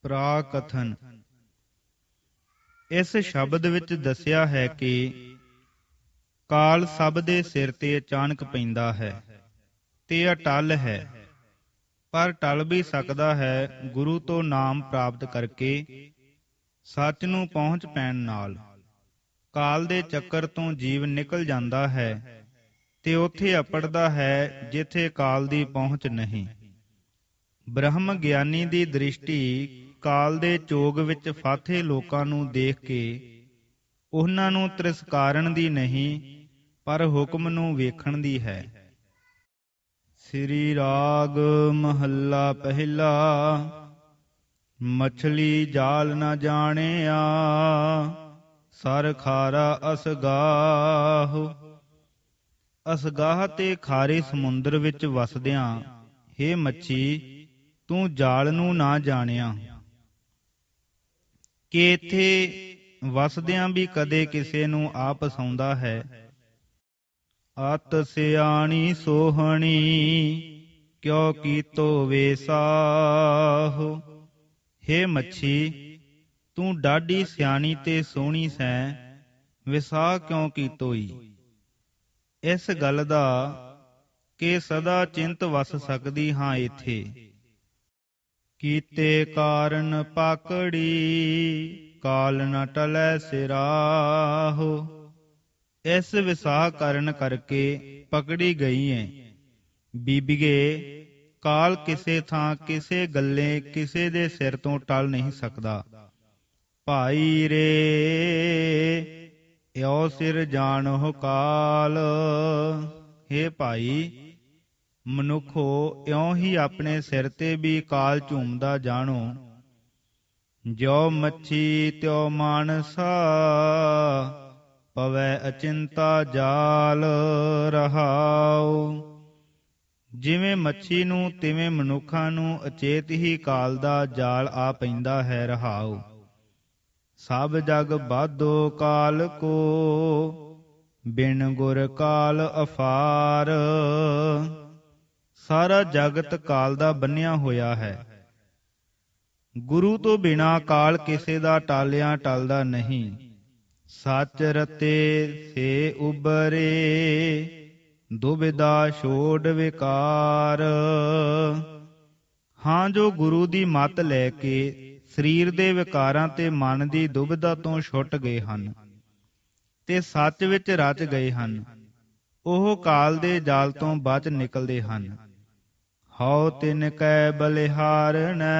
ਪ੍ਰਾਕਥਨ। ਇਸ ਸ਼ਬਦ ਵਿੱਚ ਦੱਸਿਆ ਹੈ ਕਿ ਕਾਲ ਸਭ ਦੇ ਸਿਰ ਤੇ ਅਚਾਨਕ ਪੈਂਦਾ ਹੈ ਤੇ ਅਟਲ ਹੈ, ਪਰ ਟਲ ਵੀ ਸਕਦਾ ਹੈ ਗੁਰੂ ਤੋਂ ਨਾਮ ਪ੍ਰਾਪਤ ਕਰਕੇ ਸੱਚ ਨੂੰ ਪਹੁੰਚ ਪੈਣ ਨਾਲ। ਕਾਲ ਦੇ ਚੱਕਰ ਤੋਂ ਜੀਵ ਨਿਕਲ ਜਾਂਦਾ ਹੈ ਤੇ ਉੱਥੇ ਅਪੜਦਾ ਹੈ ਜਿੱਥੇ ਕਾਲ ਦੀ ਪਹੁੰਚ ਨਹੀਂ। ਬ੍ਰਹਮ ਗਿਆਨੀ ਦੀ ਦ੍ਰਿਸ਼ਟੀ ਕਾਲ ਦੇ ਚੋਗ ਵਿੱਚ ਫਾਥੇ ਲੋਕਾਂ ਨੂੰ ਦੇਖ ਕੇ ਉਹਨਾਂ ਨੂੰ ਤਿਰਸਕਾਰਨ ਦੀ ਨਹੀਂ, ਪਰ ਹੁਕਮ ਨੂੰ ਵੇਖਣ ਦੀ ਹੈ। ਸ੍ਰੀ ਰਾਗ ਮਹੱਲਾ ਪਹਿਲਾ। ਮਛਲੀ ਜਾਲ ਨ ਜਾਣਿਆ, ਸਰ ਖਾਰਾ ਅਸਗਾਹ। ਅਸਗਾਹ ਤੇ ਖਾਰੇ ਸਮੁੰਦਰ ਵਿੱਚ ਵਸਦਿਆਂ ਹੇ ਮੱਛੀ, ਤੂੰ ਜਾਲ ਨੂੰ ਨਾ ਜਾਣਿਆ ਕਿ ਇੱਥੇ ਵਸਦਿਆਂ ਵੀ ਕਦੇ ਕਿਸੇ ਨੂੰ ਆ ਫਸਾਉਂਦਾ ਹੈ। ਅਤ ਸਿਆਣੀ ਸੋਹਣੀ, ਕਿਉ ਕੀਤੋ ਵੇਸਾਹ। ਹੇ ਮੱਛੀ, ਤੂੰ ਡਾਢੀ ਸਿਆਣੀ ਤੇ ਸੋਹਣੀ ਸੈਂ, ਵਿਸਾਹ ਕਿਉਂ ਕੀਤੋਈ। ਇਸ ਗੱਲ ਦਾ ਕਿ ਸਦਾ ਚਿੰਤ ਵਸ ਸਕਦੀ ਹਾਂ ਇੱਥੇ। ਕੀਤੇ ਕਾਰਨ ਪਾਕੜੀ, ਕਾਲ ਨ ਟਲੈ ਸਿਰਾਹੁ। ਇਸ ਵਿਸਾਹ ਕਾਰਨ ਕਰਕੇ ਪਕੜੀ ਗਈ ਏ ਬੀਬੀਏ। ਕਾਲ ਕਿਸੇ ਥਾਂ ਕਿਸੇ ਗੱਲੇ ਕਿਸੇ ਦੇ ਸਿਰ ਤੋਂ ਟਲ ਨਹੀਂ ਸਕਦਾ। ਭਾਈ ਰੇ ਇਉ ਸਿਰ ਜਾਣਹੁ ਕਾਲ। ਹੇ ਭਾਈ, ਮਨੁੱਖੋ ਇਉਂ ਹੀ ਆਪਣੇ ਸਿਰ ਤੇ ਵੀ ਕਾਲ ਝੂਮਦਾ ਜਾਣੋ। ਜਿਉ ਮੱਛੀ ਤਿਉ ਮਾਨਸਾ, ਪਵੈ ਅਚਿੰਤਾ ਜਾਲ ਰਹਾਉ। ਜਿਵੇਂ ਮੱਛੀ ਨੂੰ ਤਿਵੇਂ ਮਨੁੱਖਾਂ ਨੂੰ ਅਚੇਤ ਹੀ ਕਾਲ ਦਾ ਜਾਲ ਆ ਪੈਂਦਾ ਹੈ ਰਹਾਉ। ਸਭ ਜਗ ਬਾਧੋ ਕਾਲ ਕੋ, ਬਿਨ ਗੁਰ ਕਾਲ ਅਫਾਰ। ਸਾਰਾ ਜਗਤ ਕਾਲ ਦਾ ਬੰਨਿਆ ਹੋਇਆ ਹੈ। ਗੁਰੂ ਤੋਂ ਬਿਨਾਂ ਕਾਲ ਕਿਸੇ ਦਾ ਟਾਲਿਆ ਟਲਦਾ ਨਹੀਂ। ਸੱਚ ਰਤੇ ਸੇ ਉਬਰੇ, ਦੁਬਿਧਾ ਛੋੜ ਵਿਕਾਰ। ਹਾਂ, ਜੋ ਗੁਰੂ ਦੀ ਮੱਤ ਲੈ ਕੇ ਸਰੀਰ ਦੇ ਵਿਕਾਰਾਂ ਤੇ ਮਨ ਦੀ ਦੁਬਿਧਾ ਤੋਂ ਛੁੱਟ ਗਏ ਹਨ ਤੇ ਸੱਚ ਵਿੱਚ ਰਚ ਗਏ ਹਨ, ਉਹ ਕਾਲ ਦੇ ਜਾਲ ਤੋਂ ਬਚ ਨਿਕਲਦੇ ਹਨ। ਹਉ ਤਿਨ ਕੈ ਬਲਿਹਾਰਨੈ,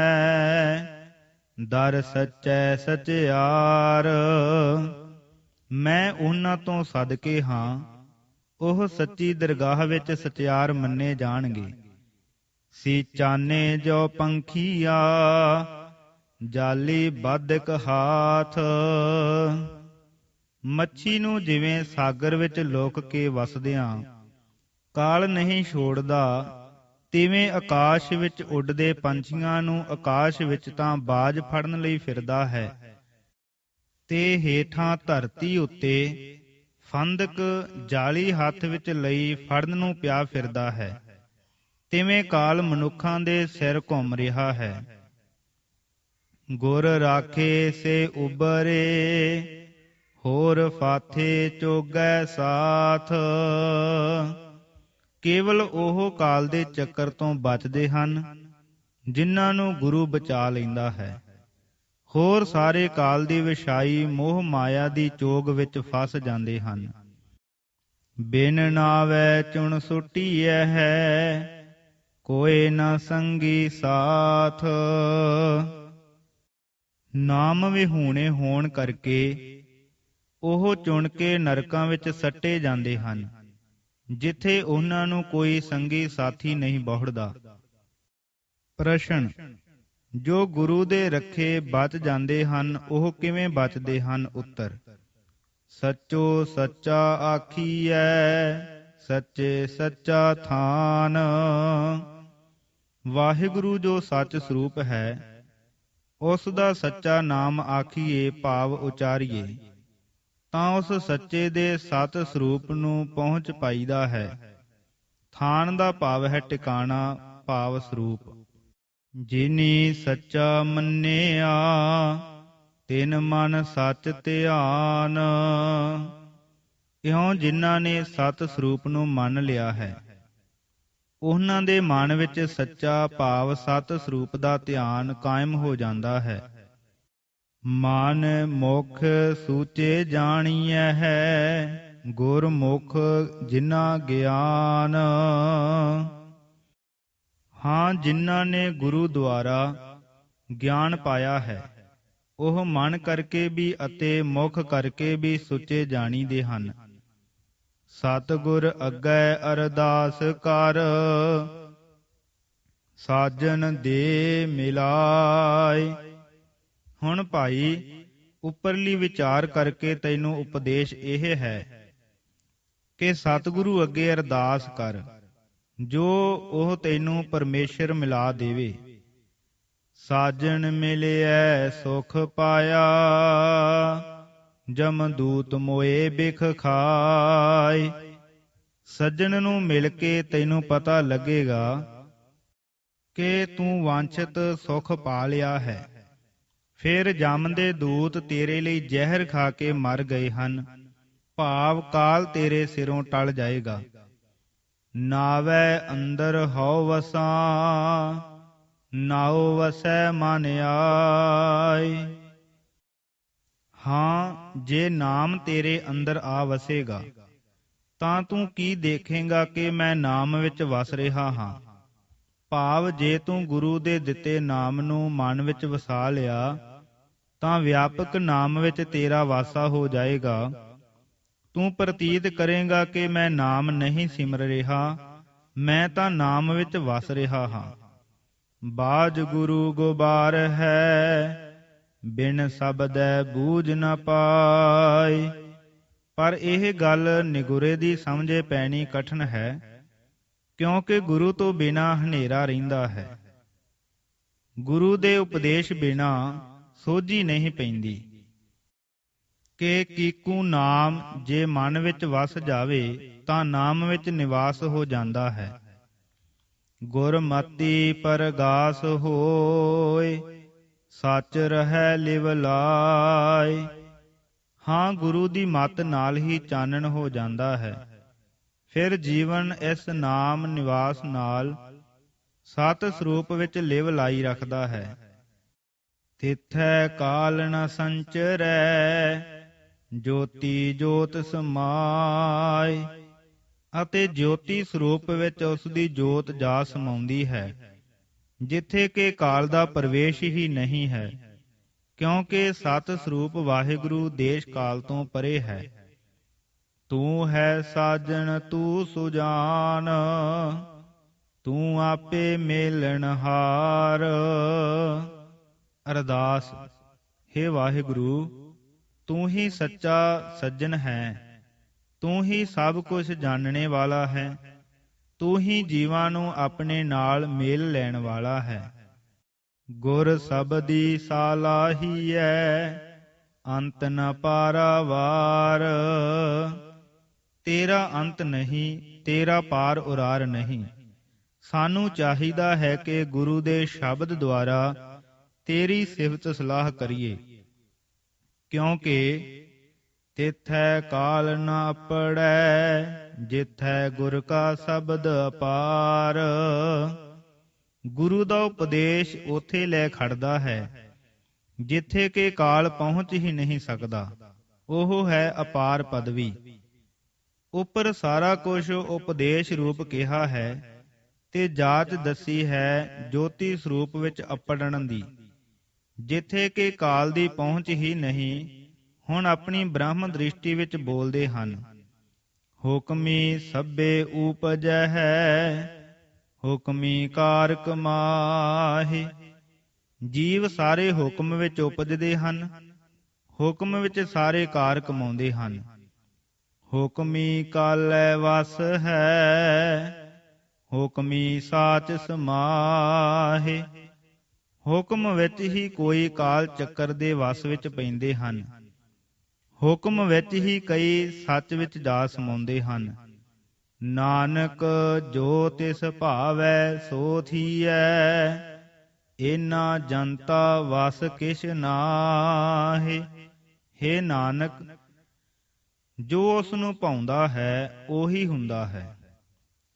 ਦਰ ਸੱਚੈ ਸਚਿਆਰ। ਮੈਂ ਉਹਨਾਂ ਤੋਂ ਸਦਕੇ ਹਾਂ, ਉਹ ਸੱਚੀ ਦਰਗਾਹ ਵਿੱਚ ਸਚਿਆਰ ਮੰਨੇ ਜਾਣਗੇ। ਸੀ ਚਾਨੇ ਜੋ ਪੰਖੀਆ, ਜਾਲੀ ਬਾਧਕ ਹਾਥ। ਮੱਛੀ ਨੂੰ ਜਿਵੇਂ ਸਾਗਰ ਵਿੱਚ ਲੁਕ ਕੇ ਵਸਦਿਆਂ ਕਾਲ ਨਹੀਂ ਛੋੜਦਾ, ਤਿਵੇਂ ਆਕਾਸ਼ ਵਿੱਚ ਉੱਡਦੇ ਪੰਛੀਆਂ ਨੂੰ ਆਕਾਸ਼ ਵਿੱਚ ਤਾਂ ਬਾਜ ਫੜਨ ਲਈ ਫਿਰਦਾ ਹੈ ਤੇ ਹੇਠਾਂ ਧਰਤੀ ਉੱਤੇ ਫੰਦਕ ਜਾਲੀ ਹੱਥ ਵਿੱਚ ਲਈ ਫੜਨ ਨੂੰ ਪਿਆ ਫਿਰਦਾ ਹੈ, ਤਿਵੇਂ ਕਾਲ ਮਨੁੱਖਾਂ ਦੇ ਸਿਰ ਘੁੰਮ ਰਿਹਾ ਹੈ। ਗੁਰ ਰਾਖੇ ਸੇ ਉਬਰੇ, ਹੋਰ ਫਾਥੇ ਚੋਗੈ ਸਾਥ। ਕੇਵਲ ਉਹ ਕਾਲ ਦੇ ਚੱਕਰ ਤੋਂ ਬਚਦੇ ਹਨ ਜਿਨ੍ਹਾਂ ਨੂੰ ਗੁਰੂ ਬਚਾ ਲੈਂਦਾ ਹੈ। ਹੋਰ ਸਾਰੇ ਕਾਲ ਦੀ ਵਿਛਾਈ ਮੋਹ ਮਾਇਆ ਦੀ ਚੋਗ ਵਿੱਚ ਫਸ ਜਾਂਦੇ ਹਨ। ਬਿਨ ਨਾਵੈ ਚੁਣ ਸੁਟੀਐ ਹੈ, ਕੋਇ ਨਾ ਸੰਗੀ ਸਾਥ। ਨਾਮ ਵਿਹੂਣੇ ਹੋਣ ਕਰਕੇ ਉਹ ਚੁਣ ਕੇ ਨਰਕਾਂ ਵਿੱਚ ਸੱਟੇ ਜਾਂਦੇ ਹਨ, ਜਿੱਥੇ ਉਹਨਾਂ ਨੂੰ ਕੋਈ ਸੰਗੀ ਸਾਥੀ ਨਹੀਂ ਬਹੁੜਦਾ। ਪ੍ਰਸ਼ਨ। ਜੋ ਗੁਰੂ ਦੇ ਰੱਖੇ ਬਚ ਜਾਂਦੇ ਹਨ, ਉਹ ਕਿਵੇਂ ਬਚਦੇ ਹਨ? ਉੱਤਰ। ਸੱਚੋ ਸੱਚਾ ਆਖੀਐ, ਸੱਚੇ ਸੱਚਾ ਥਾਨ। ਵਾਹਿਗੁਰੂ ਜੋ ਸੱਚ ਸਰੂਪ ਹੈ, ਉਸ ਦਾ ਸੱਚਾ ਨਾਮ ਆਖੀਏ ਭਾਵ ਉਚਾਰੀਏ ਤਾਂ ਉਸ ਸੱਚੇ ਦੇ ਸਤ ਸਰੂਪ ਨੂੰ ਪਹੁੰਚ ਪਾਈਦਾ ਹੈ। ਥਾਨ ਦਾ ਭਾਵ ਹੈ ਟਿਕਾਣਾ, ਭਾਵ ਸਰੂਪ। ਜਿਨੀ ਸੱਚਾ ਮੰਨਿਆ ਤਿਨ ਮਨ ਸੱਚ ਧਿਆਨ। ਇਉਂ ਜਿਨ੍ਹਾਂ ਨੇ ਸਤ ਸਰੂਪ ਨੂੰ ਮੰਨ ਲਿਆ ਹੈ, ਉਹਨਾਂ ਦੇ ਮਨ ਵਿੱਚ ਸੱਚਾ ਭਾਵ ਸਤ ਸਰੂਪ ਦਾ ਧਿਆਨ ਕਾਇਮ ਹੋ ਜਾਂਦਾ ਹੈ। ਮਨ ਮੁਖ ਸੂਚੇ ਜਾਣੀਐ ਹੈ, ਗੁਰਮੁਖ ਜਿਨ੍ਹਾਂ ਗਿਆਨ। ਹਾਂ, ਜਿਨ੍ਹਾਂ ਨੇ ਗੁਰੂ ਦੁਆਰਾ ਗਿਆਨ ਪਾਇਆ ਹੈ, ਉਹ ਮਨ ਕਰਕੇ ਵੀ ਅਤੇ ਮੁਖ ਕਰਕੇ ਵੀ ਸੁੱਚੇ ਜਾਣੀਦੇ ਹਨ। ਸਤਿਗੁਰ ਅੱਗੇ ਅਰਦਾਸ ਕਰ, ਸਾਜਨ ਦੇ ਮਿਲਾਏ। ਹੁਣ ਭਾਈ, ਉੱਪਰਲੀ ਵਿਚਾਰ ਕਰਕੇ ਤੈਨੂੰ ਉਪਦੇਸ਼ ਇਹ ਹੈ ਕਿ ਸਤਿਗੁਰੂ ਅੱਗੇ ਅਰਦਾਸ ਕਰ, ਜੋ ਉਹ ਤੈਨੂੰ ਪਰਮੇਸ਼ਰ ਮਿਲਾ ਦੇਵੇ। ਸਾਜਣ ਮਿਲਿਐ ਸੁਖ ਪਾਇਆ, ਜਮਦੂਤ ਮੋਏ ਬਿਖ ਖਾਏ। ਸੱਜਣ ਨੂੰ ਮਿਲ ਕੇ ਤੈਨੂੰ ਪਤਾ ਲੱਗੇਗਾ ਕਿ ਤੂੰ ਵਾਂਛਿਤ ਸੁਖ ਪਾ ਲਿਆ ਹੈ। ਫਿਰ ਜਮ ਦੇ ਦੂਤ ਤੇਰੇ ਲਈ ਜ਼ਹਿਰ ਖਾ ਕੇ ਮਰ ਗਏ ਹਨ, ਭਾਵ ਕਾਲ ਤੇਰੇ ਸਿਰੋਂ ਟਲ ਜਾਏਗਾ। ਨਾਵੈ ਅੰਦਰ ਹਉ ਵਸਾਂ, ਨਾਉ ਵਸੈ ਮਨ ਆਏ। ਹਾਂ, ਜੇ ਨਾਮ ਤੇਰੇ ਅੰਦਰ ਆ ਵਸੇਗਾ ਤਾਂ ਤੂੰ ਕੀ ਦੇਖੇਂਗਾ ਕਿ ਮੈਂ ਨਾਮ ਵਿੱਚ ਵਸ ਰਿਹਾ ਹਾਂ। ਭਾਵ ਜੇ ਤੂੰ ਗੁਰੂ ਦੇ ਦਿੱਤੇ ਨਾਮ ਨੂੰ ਮਨ ਵਿੱਚ ਵਸਾ ਲਿਆ ਤਾਂ ਵਿਆਪਕ ਨਾਮ ਵਿੱਚ ਤੇਰਾ ਵਾਸਾ ਹੋ ਜਾਏਗਾ। ਤੂੰ ਪ੍ਰਤੀਤ ਕਰੇਂਗਾ ਕਿ ਮੈਂ ਨਾਮ ਨਹੀਂ ਸਿਮਰ ਰਿਹਾ, ਮੈਂ ਤਾਂ ਨਾਮ ਵਿੱਚ ਵਸ ਰਿਹਾ ਹਾਂ। ਬਾਜ ਗੁਰੂ ਗੋਬਾਰ ਹੈ, ਬਿਨ ਸ਼ਬਦੈ ਬੂਝ ਨ ਪਾਏ। ਪਰ ਇਹ ਗੱਲ ਨਿਗੁਰੇ ਦੀ ਸਮਝੇ ਪੈਣੀ ਕਠਿਨ ਹੈ, ਕਿਉਂਕਿ ਗੁਰੂ ਤੋਂ ਬਿਨਾਂ ਹਨੇਰਾ ਰਹਿੰਦਾ ਹੈ। ਗੁਰੂ ਦੇ ਉਪਦੇਸ਼ ਬਿਨਾਂ ਸੋਝੀ ਨਹੀਂ ਪੈਂਦੀ ਕਿ ਕੀਕੂ ਨਾਮ ਜੇ ਮਨ ਵਿੱਚ ਵਸ ਜਾਵੇ ਤਾਂ ਨਾਮ ਵਿੱਚ ਨਿਵਾਸ ਹੋ ਜਾਂਦਾ ਹੈ। ਗੁਰਮਤਿ ਪਰਗਾਸ ਹੋਏ, ਸੱਚ ਰਹਿ ਲਿਵ ਲਾਏ। ਹਾਂ, ਗੁਰੂ ਦੀ ਮੱਤ ਨਾਲ ਹੀ ਚਾਨਣ ਹੋ ਜਾਂਦਾ ਹੈ। ਫਿਰ ਜੀਵਨ ਇਸ ਨਾਮ ਨਿਵਾਸ ਨਾਲ ਸਤ ਸਰੂਪ ਵਿੱਚ ਲਿਵ ਲਾਈ ਰੱਖਦਾ ਹੈ। ਤਿਥੈ ਕਾਲ ਨ ਸੰਚਰੈ, ਜੋਤੀ ਜੋਤ ਸਮਾਏ। ਅਤੇ ਜੋਤੀ ਸਰੂਪ ਵਿੱਚ ਉਸ ਦੀ ਜੋਤ ਜਾ ਸਮਾਉਂਦੀ ਹੈ, ਜਿੱਥੇ ਕਿ ਕਾਲ ਦਾ ਪ੍ਰਵੇਸ਼ ਹੀ ਨਹੀਂ ਹੈ, ਕਿਉਂਕਿ ਸਤ ਸਰੂਪ ਵਾਹਿਗੁਰੂ ਦੇਸ਼ ਕਾਲ ਤੋਂ ਪਰੇ ਹੈ। ਤੂੰ ਹੈ ਸਾਜਣ ਤੂੰ ਸੁਜਾਨ, ਤੂੰ ਆਪੇ ਮੇਲਣਹਾਰ। ਅਰਦਾਸ। ਹੇ ਵਾਹਿਗੁਰੂ, ਤੂੰ ਹੀ ਸੱਚਾ ਸੱਜਣ ਹੈ, ਤੂੰ ਹੀ ਸਭ ਕੁਝ ਜਾਣਨੇ ਵਾਲਾ ਹੈ, ਤੂੰ ਹੀ ਜੀਵਾਂ ਨੂੰ ਆਪਣੇ ਨਾਲ ਮੇਲ ਲੈਣ ਵਾਲਾ ਹੈ। ਗੁਰ ਸਬਦੀ ਸਾਲਾਹੀਐ, ਅੰਤ ਨ ਪਾਰਾਵਾਰ। ਤੇਰਾ ਅੰਤ ਨਹੀਂ, ਤੇਰਾ ਪਾਰ ਉਰਾਰ ਨਹੀਂ। ਸਾਨੂੰ ਚਾਹੀਦਾ ਹੈ ਕਿ ਗੁਰੂ ਦੇ ਸ਼ਬਦ ਦੁਆਰਾ ਤੇਰੀ ਸਿਫਤ ਸਲਾਹ ਕਰੀਏ, ਕਿਉਂਕਿ ਤਿਥੈ ਕਾਲ ਨ ਪੜੈ, ਜਿਥੈ ਗੁਰ ਕਾ ਸ਼ਬਦ ਅਪਾਰ। ਗੁਰੂ ਦਾ ਉਪਦੇਸ਼ ਉਥੇ ਲੈ ਖੜਦਾ ਹੈ ਜਿੱਥੇ ਕਿ ਕਾਲ ਪਹੁੰਚ ਹੀ ਨਹੀਂ ਸਕਦਾ। ਉਹ ਹੈ ਅਪਾਰ ਪਦਵੀ। ਉੱਪਰ ਸਾਰਾ ਕੁਝ ਉਪਦੇਸ਼ ਰੂਪ ਕਿਹਾ ਹੈ ਤੇ ਜਾਚ ਦੱਸੀ ਹੈ ਜੋਤੀ ਸਰੂਪ ਵਿੱਚ ਅਪੜਨ ਦੀ, ਜਿੱਥੇ ਕਿ ਕਾਲ ਦੀ ਪਹੁੰਚ ਹੀ ਨਹੀਂ। ਹੁਣ ਆਪਣੀ ਬ੍ਰਹਮ ਦ੍ਰਿਸ਼ਟੀ ਵਿੱਚ ਬੋਲਦੇ ਹਨ। ਹੁਕਮੀ ਸਭੇ ਊਪਜੈ ਹੈ, ਹੁਕਮੀ ਕਾਰ ਕਮਾਹੇ। ਜੀਵ ਸਾਰੇ ਹੁਕਮ ਵਿੱਚ ਉਪਜਦੇ ਹਨ, ਹੁਕਮ ਵਿੱਚ ਸਾਰੇ ਕਾਰ ਕਮਾਉਂਦੇ ਹਨ। ਹੁਕਮੀ ਕਾਲੈ ਵਸ ਹੈ, ਹੁਕਮੀ ਸਾਚ ਸਮਾਹੇ। ਹੁਕਮ ਵਿੱਚ ਹੀ ਕੋਈ ਕਾਲ ਚੱਕਰ ਦੇ ਵਸ ਵਿੱਚ ਪੈਂਦੇ ਹਨ, ਹੁਕਮ ਵਿੱਚ ਹੀ ਕਈ ਸੱਚ ਵਿੱਚ ਜਾ ਸਮਾਉਂਦੇ ਹਨ। ਨਾਨਕ ਜੋ ਤਿਸ ਭਾਵੈ ਸੋ ਥੀਐ, ਏਨਾ ਜਨਤਾ ਵਸ ਕਿਛ ਨਾਹਿ। ਹੇ ਨਾਨਕ, ਜੋ ਉਸ ਨੂੰ ਭਾਉਂਦਾ ਹੈ ਉਹੀ ਹੁੰਦਾ ਹੈ।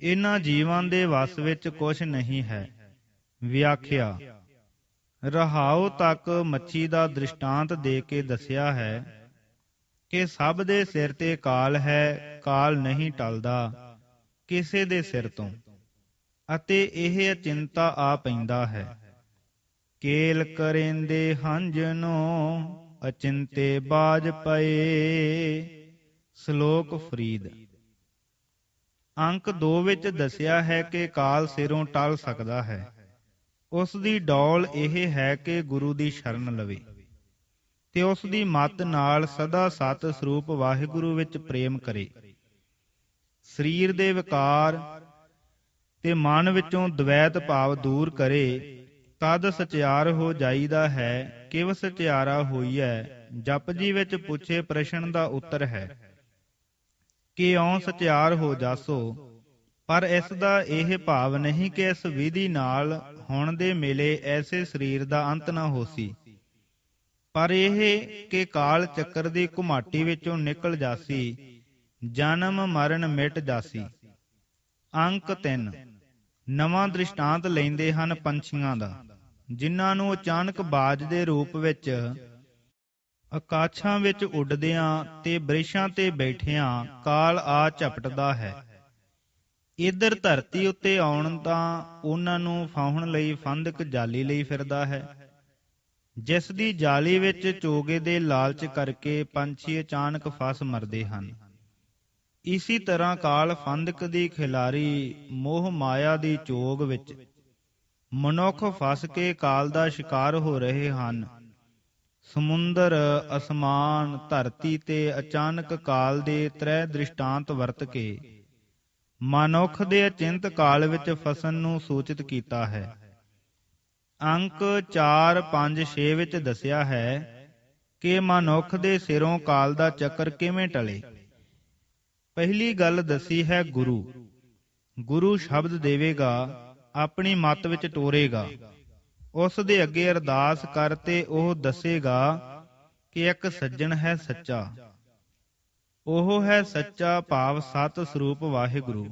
ਇਹਨਾਂ ਜੀਵਾਂ ਦੇ ਵਸ ਵਿੱਚ ਕੁਛ ਨਹੀਂ ਹੈ। ਵਿਆਖਿਆ। ਰਹਾਉ ਤੱਕ ਮੱਛੀ ਦਾ ਦ੍ਰਿਸ਼ਟਾਂਤ ਦੇ ਕੇ ਦੱਸਿਆ ਹੈ ਕਿ ਸਭ ਦੇ ਸਿਰ ਤੇ ਕਾਲ ਹੈ, ਕਾਲ ਨਹੀਂ ਟਲਦਾ ਕਿਸੇ ਦੇ ਸਿਰ ਤੋਂ, ਅਤੇ ਇਹ ਅਚਿੰਤਾ ਆ ਪੈਂਦਾ ਹੈ। ਕੇਲ ਕਰੇਂਦੇ ਹੰਝਨੋ ਅਚਿੰਤੇ ਬਾਜ ਪਏ। ਸ਼ਲੋਕ ਫਰੀਦ। ਅੰਕ 2 ਵਿੱਚ ਦੱਸਿਆ ਹੈ ਕਿ ਕਾਲ ਸਿਰੋਂ ਟਲ ਸਕਦਾ ਹੈ। ਉਸ ਦੀ ਡੌਲ ਇਹ ਹੈ ਕਿ ਗੁਰੂ ਦੀ ਸ਼ਰਨ ਲਵੇ ਤੇ ਉਸ ਦੀ ਮੱਤ ਨਾਲ ਸਦਾ ਸਤ ਸਰੂਪ ਵਾਹਿਗੁਰੂ ਵਿੱਚ ਪ੍ਰੇਮ ਕਰੇ। ਸਰੀਰ ਦੇ ਵਿਕਾਰ ਤੇ ਮਨ ਵਿੱਚੋਂ ਦਵੈਤ ਭਾਵ ਦੂਰ ਕਰੇ, ਤਦ ਸਚਿਆਰ ਹੋ ਜਾਈਦਾ ਹੈ। ਕਿਵ ਸਚਿਆਰਾ ਹੋਈਐ ਜਪਜੀ ਵਿੱਚ ਪੁੱਛੇ ਪ੍ਰਸ਼ਨ ਦਾ ਉੱਤਰ ਹੈ ਕਿ ਇਉਂ ਸਚਿਆਰ ਹੋ ਜਾਸੋ। ਪਰ ਇਸ ਦਾ ਇਹ ਭਾਵ ਨਹੀਂ ਕਿ ਇਸ ਵਿਧੀ ਨਾਲ ਹੁਣ ਦੇ ਮਿਲੇ ਐਸੇ ਸਰੀਰ ਦਾ ਅੰਤ ਨਾ ਹੋਸੀ, ਪਰ ਇਹ ਕਿ ਕਾਲ ਚੱਕਰ ਦੀ ਘੁਮਾਟੀ ਵਿੱਚੋਂ ਨਿਕਲ ਜਾਸੀ, ਜਨਮ ਮਰਨ ਮਿਟ ਜਾਸੀ। ਅੰਕ 3 ਨਵਾਂ ਦ੍ਰਿਸ਼ਟਾਂਤ ਲੈਂਦੇ ਹਨ ਪੰਛੀਆਂ ਦਾ, ਜਿਨ੍ਹਾਂ ਨੂੰ ਅਚਾਨਕ ਬਾਜ ਦੇ ਰੂਪ ਵਿੱਚ ਆਕਾਸ਼ਾਂ ਵਿੱਚ ਉੱਡਦਿਆਂ ਤੇ ਬ੍ਰਿਸ਼ਾਂ ਤੇ ਬੈਠਿਆਂ ਕਾਲ ਆ ਝਪਟਦਾ ਹੈ। ਇੱਧਰ ਧਰਤੀ ਉੱਤੇ ਆਉਣ ਤਾਂ ਉਹਨਾਂ ਨੂੰ ਫਾਉਣ ਲਈ ਫੰਦਕ ਜਾਲੀ ਲਈ ਫਿਰਦਾ ਹੈ, ਜਿਸ ਦੀ ਜਾਲੀ ਵਿੱਚ ਚੋਗੇ ਦੇ ਲਾਲਚ ਕਰਕੇ ਪੰਛੀ ਅਚਾਨਕ ਫਸ ਮਰਦੇ ਹਨ। ਇਸੀ ਤਰ੍ਹਾਂ ਕਾਲ ਫੰਦਕ ਦੀ ਖਿਲਾਰੀ ਮੋਹ ਮਾਇਆ ਦੀ ਚੋਗ ਵਿੱਚ ਮਨੁੱਖ ਫਸ ਕੇ ਕਾਲ ਦਾ ਸ਼ਿਕਾਰ ਹੋ ਰਹੇ ਹਨ। ਸਮੁੰਦਰ, ਅਸਮਾਨ, ਧਰਤੀ ਤੇ ਅਚਾਨਕ ਕਾਲ ਦੇ ਤ੍ਰੈ ਦ੍ਰਿਸ਼ਟਾਂਤ ਵਰਤ ਕੇ ਮਨੁੱਖ ਦੇ ਅਚਿੰਤ ਕਾਲ ਵਿੱਚ ਫਸਣ ਨੂੰ ਸੂਚਿਤ ਕੀਤਾ ਹੈ। ਅੰਕ 4, 5, 6 ਵਿੱਚ ਦੱਸਿਆ ਹੈ ਕਿ ਮਨੁੱਖ ਦੇ ਸਿਰੋਂ ਕਾਲ ਦਾ ਚੱਕਰ ਕਿਵੇਂ ਟਲੇ। ਪਹਿਲੀ ਗੱਲ ਦੱਸੀ ਹੈ ਗੁਰੂ। ਗੁਰੂ ਸ਼ਬਦ ਦੇਵੇਗਾ, ਆਪਣੀ ਮੱਤ ਵਿੱਚ ਟੋਰੇਗਾ। ਉਸ ਦੇ ਅੱਗੇ ਅਰਦਾਸ ਕਰ ਤੇ ਉਹ ਦੱਸੇਗਾ ਕਿ ਇੱਕ ਸੱਜਣ ਹੈ ਸੱਚਾ। ਉਹ ਹੈ ਸੱਚਾ ਭਾਵ ਸਤ ਸਰੂਪ ਵਾਹਿਗੁਰੂ।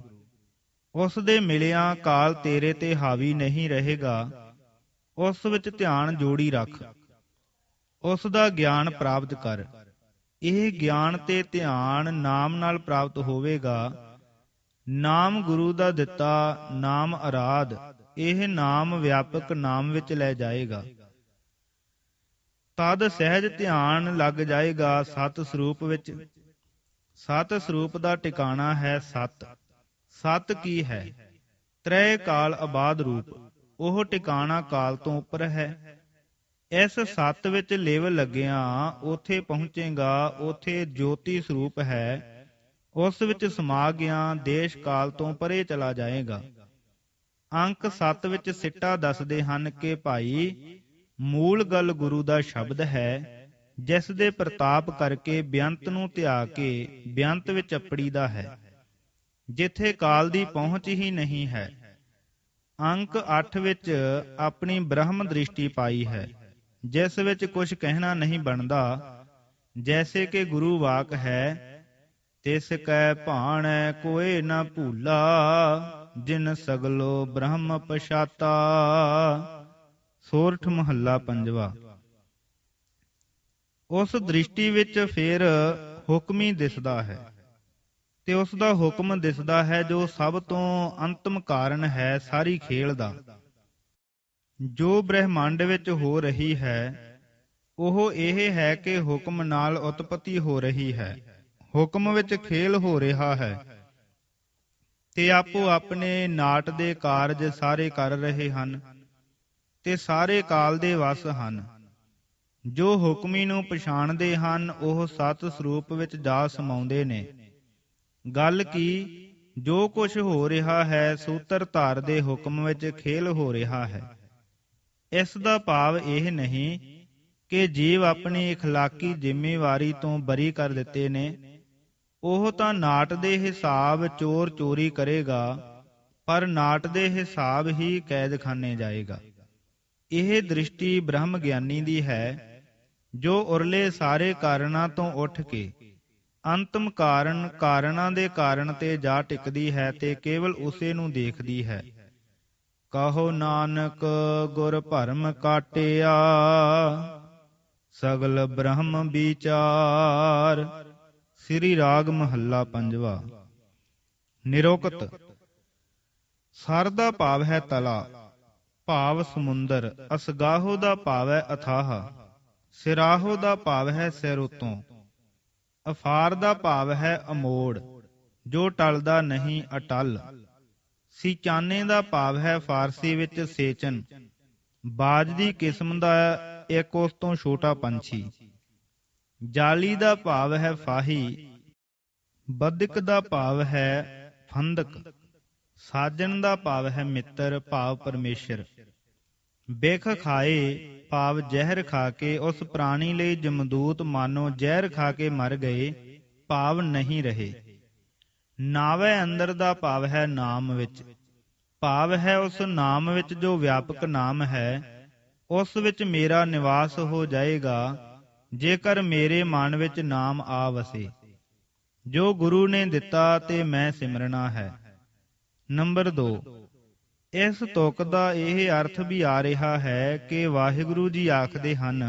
ਉਸ ਦੇ ਮਿਲਿਆਂ ਕਾਲ ਤੇਰੇ ਤੇ ਹਾਵੀ ਨਹੀਂ ਰਹੇਗਾ। ਉਸ ਵਿੱਚ ਧਿਆਨ ਜੋੜੀ ਰੱਖ, ਉਸ ਦਾ ਗਿਆਨ ਪ੍ਰਾਪਤ ਕਰ। ਇਹ ਗਿਆਨ ਤੇ ਧਿਆਨ ਨਾਮ ਨਾਲ ਪ੍ਰਾਪਤ ਹੋਵੇਗਾ। ਨਾਮ ਗੁਰੂ ਦਾ ਦਿੱਤਾ, ਨਾਮ ਅਰਾਧ। ਇਹ ਨਾਮ ਵਿਆਪਕ ਨਾਮ ਵਿੱਚ ਲੈ ਜਾਏਗਾ। ਤਦ ਸਹਿਜ ਧਿਆਨ ਲੱਗ ਜਾਏਗਾ ਸਤ ਸਰੂਪ ਵਿੱਚ। ਸਤ ਸਰੂਪ ਦਾ ਟਿਕਾਣਾ ਹੈ ਸਤ। ਸਤ ਕੀ ਹੈ? ਤ੍ਰੈ ਕਾਲ ਅਬਾਦ ਰੂਪ। ਉਹ ਟਿਕਾਣਾ ਕਾਲ ਤੋਂ ਉੱਪਰ ਹੈ। ਇਸ ਸਤ ਵਿੱਚ ਲਿਵ ਲੱਗਿਆ ਉਥੇ ਪਹੁੰਚੇਗਾ। ਉਥੇ ਜੋਤੀ ਸਰੂਪ ਹੈ। ਉਸ ਵਿੱਚ ਸਮਾ ਗਿਆ, ਦੇਸ਼ ਕਾਲ ਤੋਂ ਪਰੇ ਚਲਾ ਜਾਏਗਾ। ਅੰਕ 7 ਵਿੱਚ ਸਿੱਟਾ ਦੱਸਦੇ ਹਨ ਕਿ ਭਾਈ ਮੂਲ ਗੱਲ ਗੁਰੂ ਦਾ ਸ਼ਬਦ ਹੈ, ਜਿਸ ਦੇ ਪ੍ਰਤਾਪ ਕਰਕੇ ਬੇਅੰਤ ਨੂੰ ਧਿਆ ਕੇ ਬੇਅੰਤ ਵਿੱਚ ਅਪੜੀਦਾ ਹੈ, ਜਿੱਥੇ ਕਾਲ ਦੀ ਪਹੁੰਚ ਹੀ ਨਹੀਂ ਹੈ। ਅੰਕ 8 ਵਿੱਚ ਆਪਣੀ ਬ੍ਰਹਮ ਦ੍ਰਿਸ਼ਟੀ ਪਾਈ ਹੈ, ਜਿਸ ਵਿੱਚ ਕੁਝ ਕਹਿਣਾ ਨਹੀਂ ਬਣਦਾ। ਜੈਸੇ ਕਿ ਗੁਰੂ ਵਾਕ ਹੈ, ਤਿਸ ਕੈ ਭਾਣੈ ਕੋਇ ਨ ਭੂਲਾ, ਜਿਨ ਸਗਲੋ ਬ੍ਰਹਮ ਪਛਾਤਾ। ਸੋਰਠ ਮਹੱਲਾ 5। ਉਸ ਦ੍ਰਿਸ਼ਟੀ ਵਿੱਚ ਫਿਰ ਹੁਕਮੀ ਦਿਸਦਾ ਹੈ, ਤੇ ਉਸ ਦਾ ਹੁਕਮ ਦਿਸਦਾ ਹੈ ਜੋ ਸਭ ਤੋਂ ਅੰਤਮ ਕਾਰਨ ਹੈ ਸਾਰੀ ਖੇਲ ਦਾ। ਜੋ ਬ੍ਰਹਿਮੰਡ ਵਿੱਚ ਹੋ ਰਹੀ ਹੈ ਉਹ ਇਹ ਹੈ ਕਿ ਹੁਕਮ ਨਾਲ ਉਤਪਤੀ ਹੋ ਰਹੀ ਹੈ। ਹੁਕਮ ਵਿੱਚ ਖੇਲ ਹੋ ਰਿਹਾ ਹੈ ਤੇ ਆਪੋ ਆਪਣੇ ਨਾਟ ਦੇ ਕਾਰਜ ਸਾਰੇ ਕਰ ਰਹੇ ਹਨ ਤੇ ਸਾਰੇ ਕਾਲ ਦੇ ਵਸ ਹਨ। ਜੋ ਹੁਕਮੀ ਨੂੰ ਪਛਾਣਦੇ ਹਨ ਉਹ ਸਤ ਸਰੂਪ ਵਿੱਚ ਜਾ ਸਮਾਉਂਦੇ ਨੇ। ਗੱਲ ਕੀ, ਜੋ ਕੁਝ ਹੋ ਰਿਹਾ ਹੈ ਸੂਤਰਧਾਰ ਦੇ ਹੁਕਮ ਵਿੱਚ ਖੇਲ ਹੋ ਰਿਹਾ ਹੈ। ਇਸ ਦਾ ਭਾਵ ਇਹ ਨਹੀਂ ਕਿ ਜੀਵ ਆਪਣੀ ਇਖਲਾਕੀ ਜ਼ਿੰਮੇਵਾਰੀ ਤੋਂ ਬਰੀ ਕਰ ਦਿੱਤੇ ਨੇ। ਉਹ ਤਾਂ ਨਾਟ ਦੇ ਹਿਸਾਬ ਚੋਰ ਚੋਰੀ ਕਰੇਗਾ, ਪਰ ਨਾਟ ਦੇ ਹਿਸਾਬ ਹੀ ਕੈਦਖਾਨੇ ਜਾਏਗਾ। ਇਹ ਦ੍ਰਿਸ਼ਟੀ ਬ੍ਰਹਮ ਗਿਆਨੀ ਦੀ ਹੈ, ਜੋ ਉਰਲੇ ਸਾਰੇ ਕਾਰਨਾਂ ਤੋਂ ਉੱਠ ਕੇ ਅੰਤਮ ਕਾਰਨ ਕਾਰਨਾਂ ਦੇ ਕਾਰਨ ਤੇ ਜਾ ਟਿਕਦੀ ਹੈ ਤੇ ਕੇਵਲ ਉਸੇ ਨੂੰ ਦੇਖਦੀ ਹੈ। ਕਹੋ ਨਾਨਕ ਗੁਰ ਭਰਮ ਕਾਟਿਆ, ਸਗਲ ਬ੍ਰਹਮ ਵਿਚਾਰ। ਸ੍ਰੀ ਰਾਗ ਮਹੱਲਾ ਪੰਜਵਾ। ਨਿਰੋਕਤ। ਸਰ ਦਾ ਭਾਵ ਹੈ ਤਲਾ, ਭਾਵ ਸਮੁੰਦਰ। ਅਸਗਾਹੋ ਦਾ ਭਾਵ ਹੈ ਅਥਾਹ। ਸਿਰਾਹੋ ਦਾ ਭਾਵ ਹੈ ਸਿਰ ਉਤੋਂ। ਅਫਾਰ ਦਾ ਭਾਵ ਹੈ ਅਮੋੜ, ਜੋ ਟਲਦਾ ਨਹੀਂ, ਅਟਲ। ਸੀਚਾਨੇ ਦਾ ਭਾਵ ਹੈ ਫਾਰਸੀ ਵਿੱਚ ਸੇਚਨ, ਬਾਜ ਦੀ ਕਿਸਮ ਦਾ ਇੱਕ ਉਸ ਤੋਂ ਛੋਟਾ ਪੰਛੀ। ਜਾਲੀ ਦਾ ਭਾਵ ਹੈ ਫਾਹੀ। ਬਦਕ ਦਾ ਭਾਵ ਹੈ ਫੰਦਕ। ਸਾਜਨ ਦਾ ਭਾਵ ਹੈ ਮਿੱਤਰ, ਭਾਵ ਪਰਮੇਸ਼ਰ। ਬਿਖ ਖਾਏ ਭਾਵ ਜ਼ਹਿਰ ਖਾ ਕੇ ਉਸ ਪ੍ਰਾਣੀ ਲਈ ਜਮਦੂਤ ਮਾਨੋ ਜ਼ਹਿਰ ਖਾ ਕੇ ਮਰ ਗਏ, ਭਾਵ ਨਹੀਂ ਰਹੇ। ਨਾਵੇ ਅੰਦਰ ਦਾ ਭਾਵ ਹੈ ਨਾਮ ਵਿੱਚ, ਭਾਵ ਹੈ ਉਸ ਨਾਮ ਵਿੱਚ ਜੋ ਵਿਆਪਕ ਨਾਮ ਹੈ, ਉਸ ਵਿੱਚ ਮੇਰਾ ਨਿਵਾਸ ਹੋ ਜਾਏਗਾ, ਜੇਕਰ ਮੇਰੇ ਮਨ ਵਿੱਚ ਨਾਮ ਆ ਵਸੇ। ਜੋ ਗੁਰੂ ਨੇ ਦਿੱਤਾ ਤੇ ਮੈਂ ਸਿਮਰਨਾ ਹੈ। ਨੰਬਰ 2। ਇਸ ਤੁਕ ਦਾ ਇਹ ਅਰਥ ਵੀ ਆ ਰਿਹਾ ਹੈ ਕਿ ਵਾਹਿਗੁਰੂ ਜੀ ਆਖਦੇ ਹਨ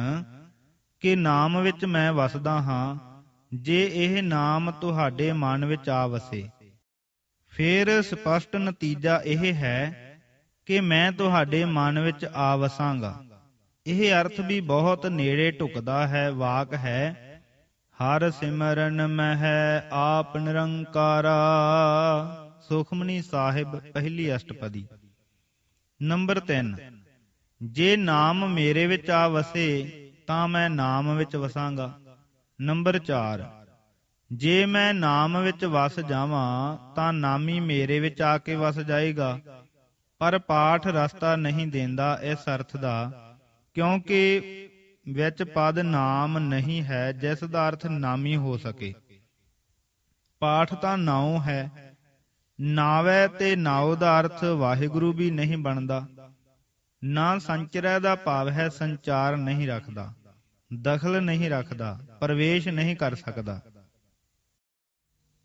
ਕਿ ਨਾਮ ਵਿੱਚ ਮੈਂ ਵਸਦਾ ਹਾਂ, ਜੇ ਇਹ ਨਾਮ ਤੁਹਾਡੇ ਮਨ ਵਿੱਚ ਆ ਵਸੇ। ਫਿਰ ਸਪਸ਼ਟ ਨਤੀਜਾ ਇਹ ਹੈ ਕਿ ਮੈਂ ਤੁਹਾਡੇ ਮਨ ਵਿੱਚ ਆ ਵਸਾਂਗਾ। ਇਹ ਅਰਥ ਵੀ ਬਹੁਤ ਨੇੜੇ ਢੁਕਦਾ ਹੈ। ਵਾਕ ਹੈ, ਹਰ ਸਿਮਰਨ ਮਹਿ ਆਪ ਨਿਰੰਕਾਰਾ। ਸੁਖਮਨੀ ਸਾਹਿਬ ਪਹਿਲੀ ਅਸ਼ਟਪਦੀ। ਨੰਬਰ 3। ਜੇ ਨਾਮ ਮੇਰੇ ਵਿੱਚ ਆ ਵਸੇ ਤਾਂ ਮੈਂ ਨਾਮ ਵਿੱਚ ਵਸਾਂਗਾ। ਨੰਬਰ 4। ਜੇ ਮੈਂ ਨਾਮ ਵਿੱਚ ਵਸ ਜਾਵਾਂ ਤਾਂ ਨਾਮੀ ਮੇਰੇ ਵਿੱਚ ਆ ਕੇ ਵਸ ਜਾਏਗਾ। ਪਰ ਪਾਠ ਰਸਤਾ ਨਹੀਂ ਦੇਂਦਾ ਇਸ ਅਰਥ ਦਾ, ਕਿਉਂਕਿ ਵਿੱਚ ਪਦ ਨਾਮ ਨਹੀਂ ਹੈ ਜਿਸ ਦਾ ਅਰਥ ਨਾਮੀ ਹੋ ਸਕੇ। ਪਾਠ ਤਾਂ ਨਾਉ ਹੈ। ਨਾਵੈ ਤੇ ਨਾਉ ਦਾ ਅਰਥ ਵਾਹਿਗੁਰੂ ਵੀ ਨਹੀਂ ਬਣਦਾ। ਨਾ ਸੰਚਰੈ ਦਾ ਭਾਵ ਹੈ ਸੰਚਾਰ ਨਹੀਂ ਰੱਖਦਾ, ਦਖਲ ਨਹੀਂ ਰੱਖਦਾ, ਪ੍ਰਵੇਸ਼ ਨਹੀਂ ਕਰ ਸਕਦਾ।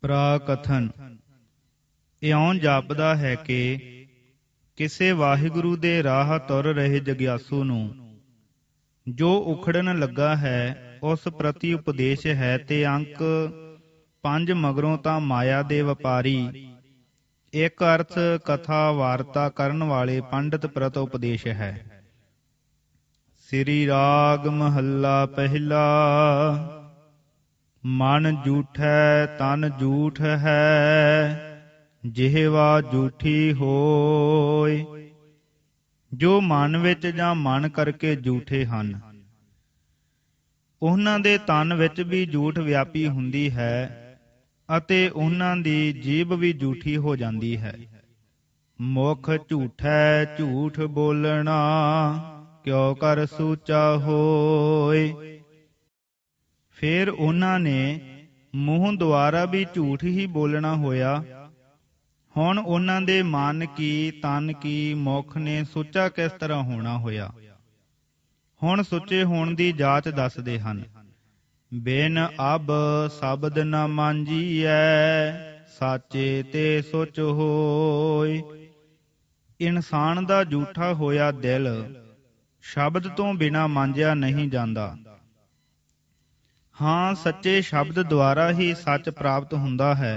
ਪ੍ਰਾਕਥਨ। ਇਉਂ ਜਾਪਦਾ ਹੈ ਕਿ ਕਿਸੇ ਵਾਹਿਗੁਰੂ ਦੇ ਰਾਹ ਤੁਰ ਰਹੇ ਜਗਿਆਸੂ ਨੂੰ ਜੋ ਉਖੜਨ ਲੱਗਾ ਹੈ ਉਸ ਪ੍ਰਤੀ ਉਪਦੇਸ਼ ਹੈ ਤੇ ਅੰਕ 5 ਮਗਰੋਂ ਤਾਂ ਮਾਇਆ ਦੇ ਵਪਾਰੀ। ਇੱਕ ਅਰਥ ਕਥਾ ਵਾਰਤਾ ਕਰਨ ਵਾਲੇ ਪੰਡਤ ਪ੍ਰਤ ਉਪਦੇਸ਼ ਹੈ। ਸ੍ਰੀ ਰਾਗ ਮਹੱਲਾ ਪਹਿਲਾ। ਮਨ ਝੂਠੈ ਤਨ ਝੂਠ ਹੈ, ਜਿਹਵਾ ਝੂਠੀ ਹੋਇ। ਜੋ ਮਨ ਵਿੱਚ ਜਾਂ ਮਨ ਕਰਕੇ ਝੂਠੇ ਹਨ, ਉਹਨਾਂ ਦੇ ਤਨ ਵਿੱਚ ਵੀ ਝੂਠ ਵਿਆਪੀ ਹੁੰਦੀ ਹੈ ਅਤੇ ਉਹਨਾਂ ਦੀ ਜੀਭ ਵੀ ਝੂਠੀ ਹੋ ਜਾਂਦੀ ਹੈ। ਮੁਖ ਝੂਠੈ ਝੂਠ ਬੋਲਣਾ, ਕਿਉ ਕਰ ਸੂਚਾ ਹੋਇ। ਫਿਰ ਉਹਨਾਂ ਨੇ ਮੂੰਹ ਦੁਆਰਾ ਵੀ ਝੂਠ ਹੀ ਬੋਲਣਾ ਹੋਇਆ। ਹੁਣ ਉਹਨਾਂ ਦੇ ਮਨ ਕੀ ਤਨ ਕੀ ਮੁਖ ਨੇ ਸੁੱਚਾ ਕਿਸ ਤਰ੍ਹਾਂ ਹੋਣਾ ਹੋਇਆ। ਹੁਣ ਸੁੱਚੇ ਹੋਣ ਦੀ ਜਾਚ ਦੱਸਦੇ ਹਨ। ਬਿਨ ਅਬ ਸ਼ਬਦ ਨ ਮਾਂਜੀਐ, ਸਾਚੇ ਤੇ ਸੁਚ ਹੋਇ। ਇਨਸਾਨ ਦਾ ਝੂਠਾ ਹੋਇਆ ਦਿਲ ਸ਼ਬਦ ਤੋਂ ਬਿਨਾਂ ਮਾਂਜਿਆ ਨਹੀਂ ਜਾਂਦਾ। ਹਾਂ, ਸੱਚੇ ਸ਼ਬਦ ਦੁਆਰਾ ਹੀ ਸੱਚ ਪ੍ਰਾਪਤ ਹੁੰਦਾ ਹੈ।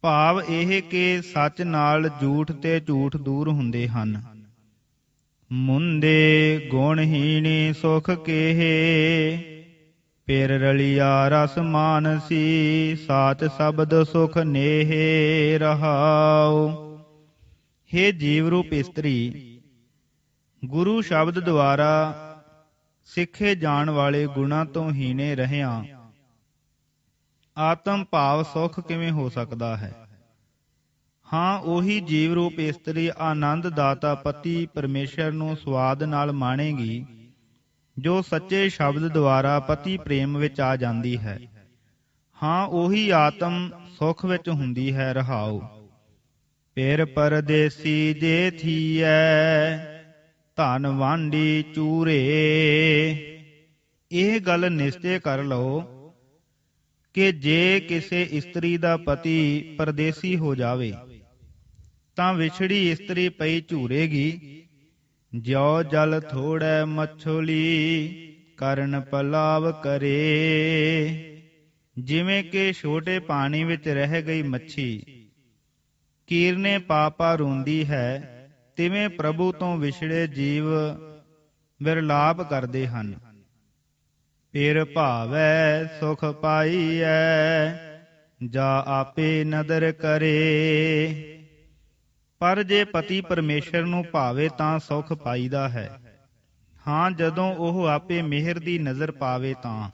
ਭਾਵ ਇਹ ਕਿ ਸੱਚ ਨਾਲ ਝੂਠ ਤੇ ਝੂਠ ਦੂਰ ਹੁੰਦੇ ਹਨ। ਮੁੰਦੇ ਗੁਣਹੀਣੀ ਸੁਖ ਕੇਹੇ, ਪਿਰ ਰਲਿਆ ਰਸ ਮਾਨਸੀ। ਸਾਚ ਸ਼ਬਦ ਸੁਖ ਨੇਹੇ ਰਹਾਉ। ਹੇ ਜੀਵ ਰੂਪ ਇਸਤਰੀ, ਗੁਰੂ ਸ਼ਬਦ ਦੁਆਰਾ ਸਿੱਖੇ ਜਾਣ ਵਾਲੇ ਗੁਣਾਂ ਤੋਂ ਹੀਣੇ ਰਹਿਆਂ ਆਤਮ ਭਾਵ ਸੁਖ ਕਿਵੇਂ ਹੋ ਸਕਦਾ ਹੈ। ਹਾਂ, ਉਹੀ ਜੀਵ ਰੂਪ ਇਸਤਰੀ ਆਨੰਦ ਦਾਤਾ ਪਤੀ ਪਰਮੇਸ਼ਰ ਨੂੰ ਸਵਾਦ ਨਾਲ ਮਾਣੇਗੀ ਜੋ ਸੱਚੇ ਸ਼ਬਦ ਦੁਆਰਾ ਪਤੀ ਪ੍ਰੇਮ ਵਿੱਚ ਆ ਜਾਂਦੀ ਹੈ। ਹਾਂ, ਉਹੀ ਆਤਮ ਸੁਖ ਵਿੱਚ ਹੁੰਦੀ ਹੈ। ਰਹਾਉ। ਪਿਰ ਪਰਦੇਸੀ ਜੇ ਥੀਐ, ਧਨ ਵਾਂਡੀ ਚੂਰੇ। ਇਹ ਗੱਲ ਨਿਸ਼ਚੈ ਕਰ ਲਓ ਕਿ ਜੇ ਕਿਸੇ ਇਸਤਰੀ ਦਾ ਪਤੀ ਪਰਦੇਸੀ ਹੋ ਜਾਵੇ ਤਾਂ ਵਿਛੜੀ ਇਸਤਰੀ ਪਈ ਝੂਰੇਗੀ। ਜਿਉ ਜਲ ਥੋੜੈ ਮਛਲੀ ਕਰਨ ਪਲਾਵ ਕਰੇ। ਜਿਵੇਂ ਕਿ ਛੋਟੇ ਪਾਣੀ ਵਿੱਚ ਰਹਿ ਗਈ ਮੱਛੀ ਕੀਰਨੇ ਪਾ ਪਾ ਰੋਂਦੀ ਹੈ, ਤਿਵੇਂ ਪ੍ਰਭੂ ਤੋਂ ਵਿਛੜੇ ਜੀਵ ਵਿਰਲਾਪ ਕਰਦੇ ਹਨ। ਫਿਰ ਭਾਵੈ ਸੁਖ ਪਾਈਐ ਜਾ ਆਪੇ ਨਦਰ ਕਰੇ। ਪਰ ਜੇ ਪਤੀ ਪਰਮੇਸ਼ਰ ਨੂੰ ਭਾਵੇ ਤਾਂ ਸੁਖ ਪਾਈਦਾ ਹੈ। ਹਾਂ, ਜਦੋਂ ਉਹ ਆਪੇ ਮਿਹਰ ਦੀ ਨਜ਼ਰ ਪਾਵੇ ਤਾਂ।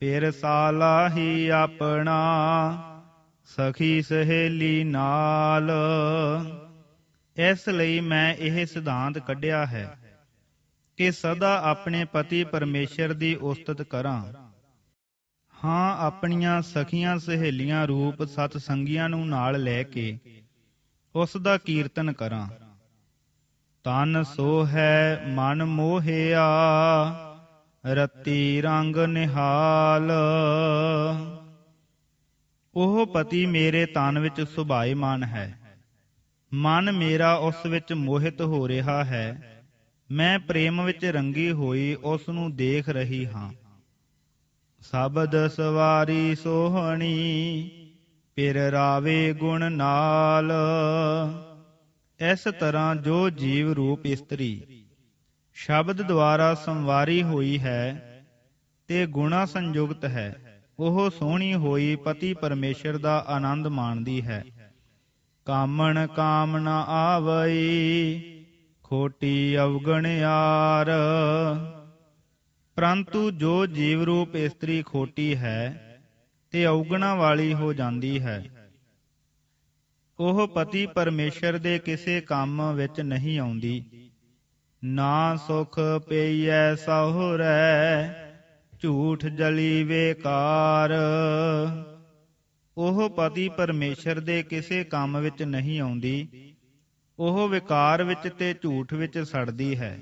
ਫਿਰ ਸਾਲਾਹੀ ਆਪਣਾ ਸਖੀ ਸਹੇਲੀ ਨਾਲ। ਇਸ ਲਈ ਮੈਂ ਇਹ ਸਿਧਾਂਤ ਕੱਢਿਆ ਹੈ ਕਿ ਸਦਾ ਆਪਣੇ ਪਤੀ ਪਰਮੇਸ਼ਰ ਦੀ ਉਸਤਤ ਕਰਾਂ। ਹਾਂ, ਆਪਣੀਆਂ ਸਖੀਆਂ ਸਹੇਲੀਆਂ ਰੂਪ ਸਤ ਸੰਗੀਆਂ ਨੂੰ ਨਾਲ ਲੈ ਕੇ ਉਸ ਦਾ ਕੀਰਤਨ ਕਰਾਂ। ਤਨ ਸੋ ਹੈ ਮਨ ਮੋਹਿਆ ਰਤੀ ਰੰਗ ਨਿਹਾਲ। ਉਹ ਪਤੀ ਮੇਰੇ ਤਨ ਵਿੱਚ ਸੁਭਾਏਮਾਨ ਹੈ, ਮਨ ਮੇਰਾ ਉਸ ਵਿੱਚ ਮੋਹਿਤ ਹੋ ਰਿਹਾ ਹੈ। ਮੈਂ ਪ੍ਰੇਮ ਵਿੱਚ ਰੰਗੀ ਹੋਈ ਉਸ ਨੂੰ ਦੇਖ ਰਹੀ ਹਾਂ। ਸ਼ਬਦ ਸਵਾਰੀ ਸੋਹਣੀ ਫਿਰ ਰਾਵੇ ਗੁਣ ਨਾਲ। ਇਸ ਤਰ੍ਹਾਂ ਜੋ ਜੀਵ ਰੂਪ ਇਸਤਰੀ ਸ਼ਬਦ ਦੁਆਰਾ ਸੰਵਾਰੀ ਹੋਈ ਹੈ ਤੇ ਗੁਣਾ ਸੰਯੁਕਤ ਹੈ, ਉਹ ਸੋਹਣੀ ਹੋਈ ਪਤੀ ਪਰਮੇਸ਼ਰ ਦਾ ਆਨੰਦ ਮਾਣਦੀ ਹੈ। ਕਾਮਣ ਕਾਮ ਨ ਆਵਈ ਖੋਟੀ ਅਵਗਣਿਆਰ। ਪਰੰਤੂ ਜੋ ਜੀਵ ਰੂਪ ਇਸਤਰੀ ਖੋਟੀ ਹੈ ਤੇ ਔਗਣਾ ਵਾਲੀ ਹੋ ਜਾਂਦੀ ਹੈ, ਉਹ ਪਤੀ ਪਰਮੇਸ਼ਰ ਦੇ ਕਿਸੇ ਕੰਮ ਵਿੱਚ ਨਹੀਂ ਆਉਂਦੀ। ਨਾ ਸੁਖ ਪਈਐ ਸਹੁਰੈ ਝੂਠ ਜਲੀ ਵੇਕਾਰ। ਉਹ ਪਤੀ ਪਰਮੇਸ਼ਰ ਦੇ ਕਿਸੇ ਕੰਮ ਵਿੱਚ ਨਹੀਂ ਆਉਂਦੀ, ਉਹ ਵਿਕਾਰ ਵਿੱਚ ਤੇ ਝੂਠ ਵਿੱਚ ਸੜਦੀ ਹੈ।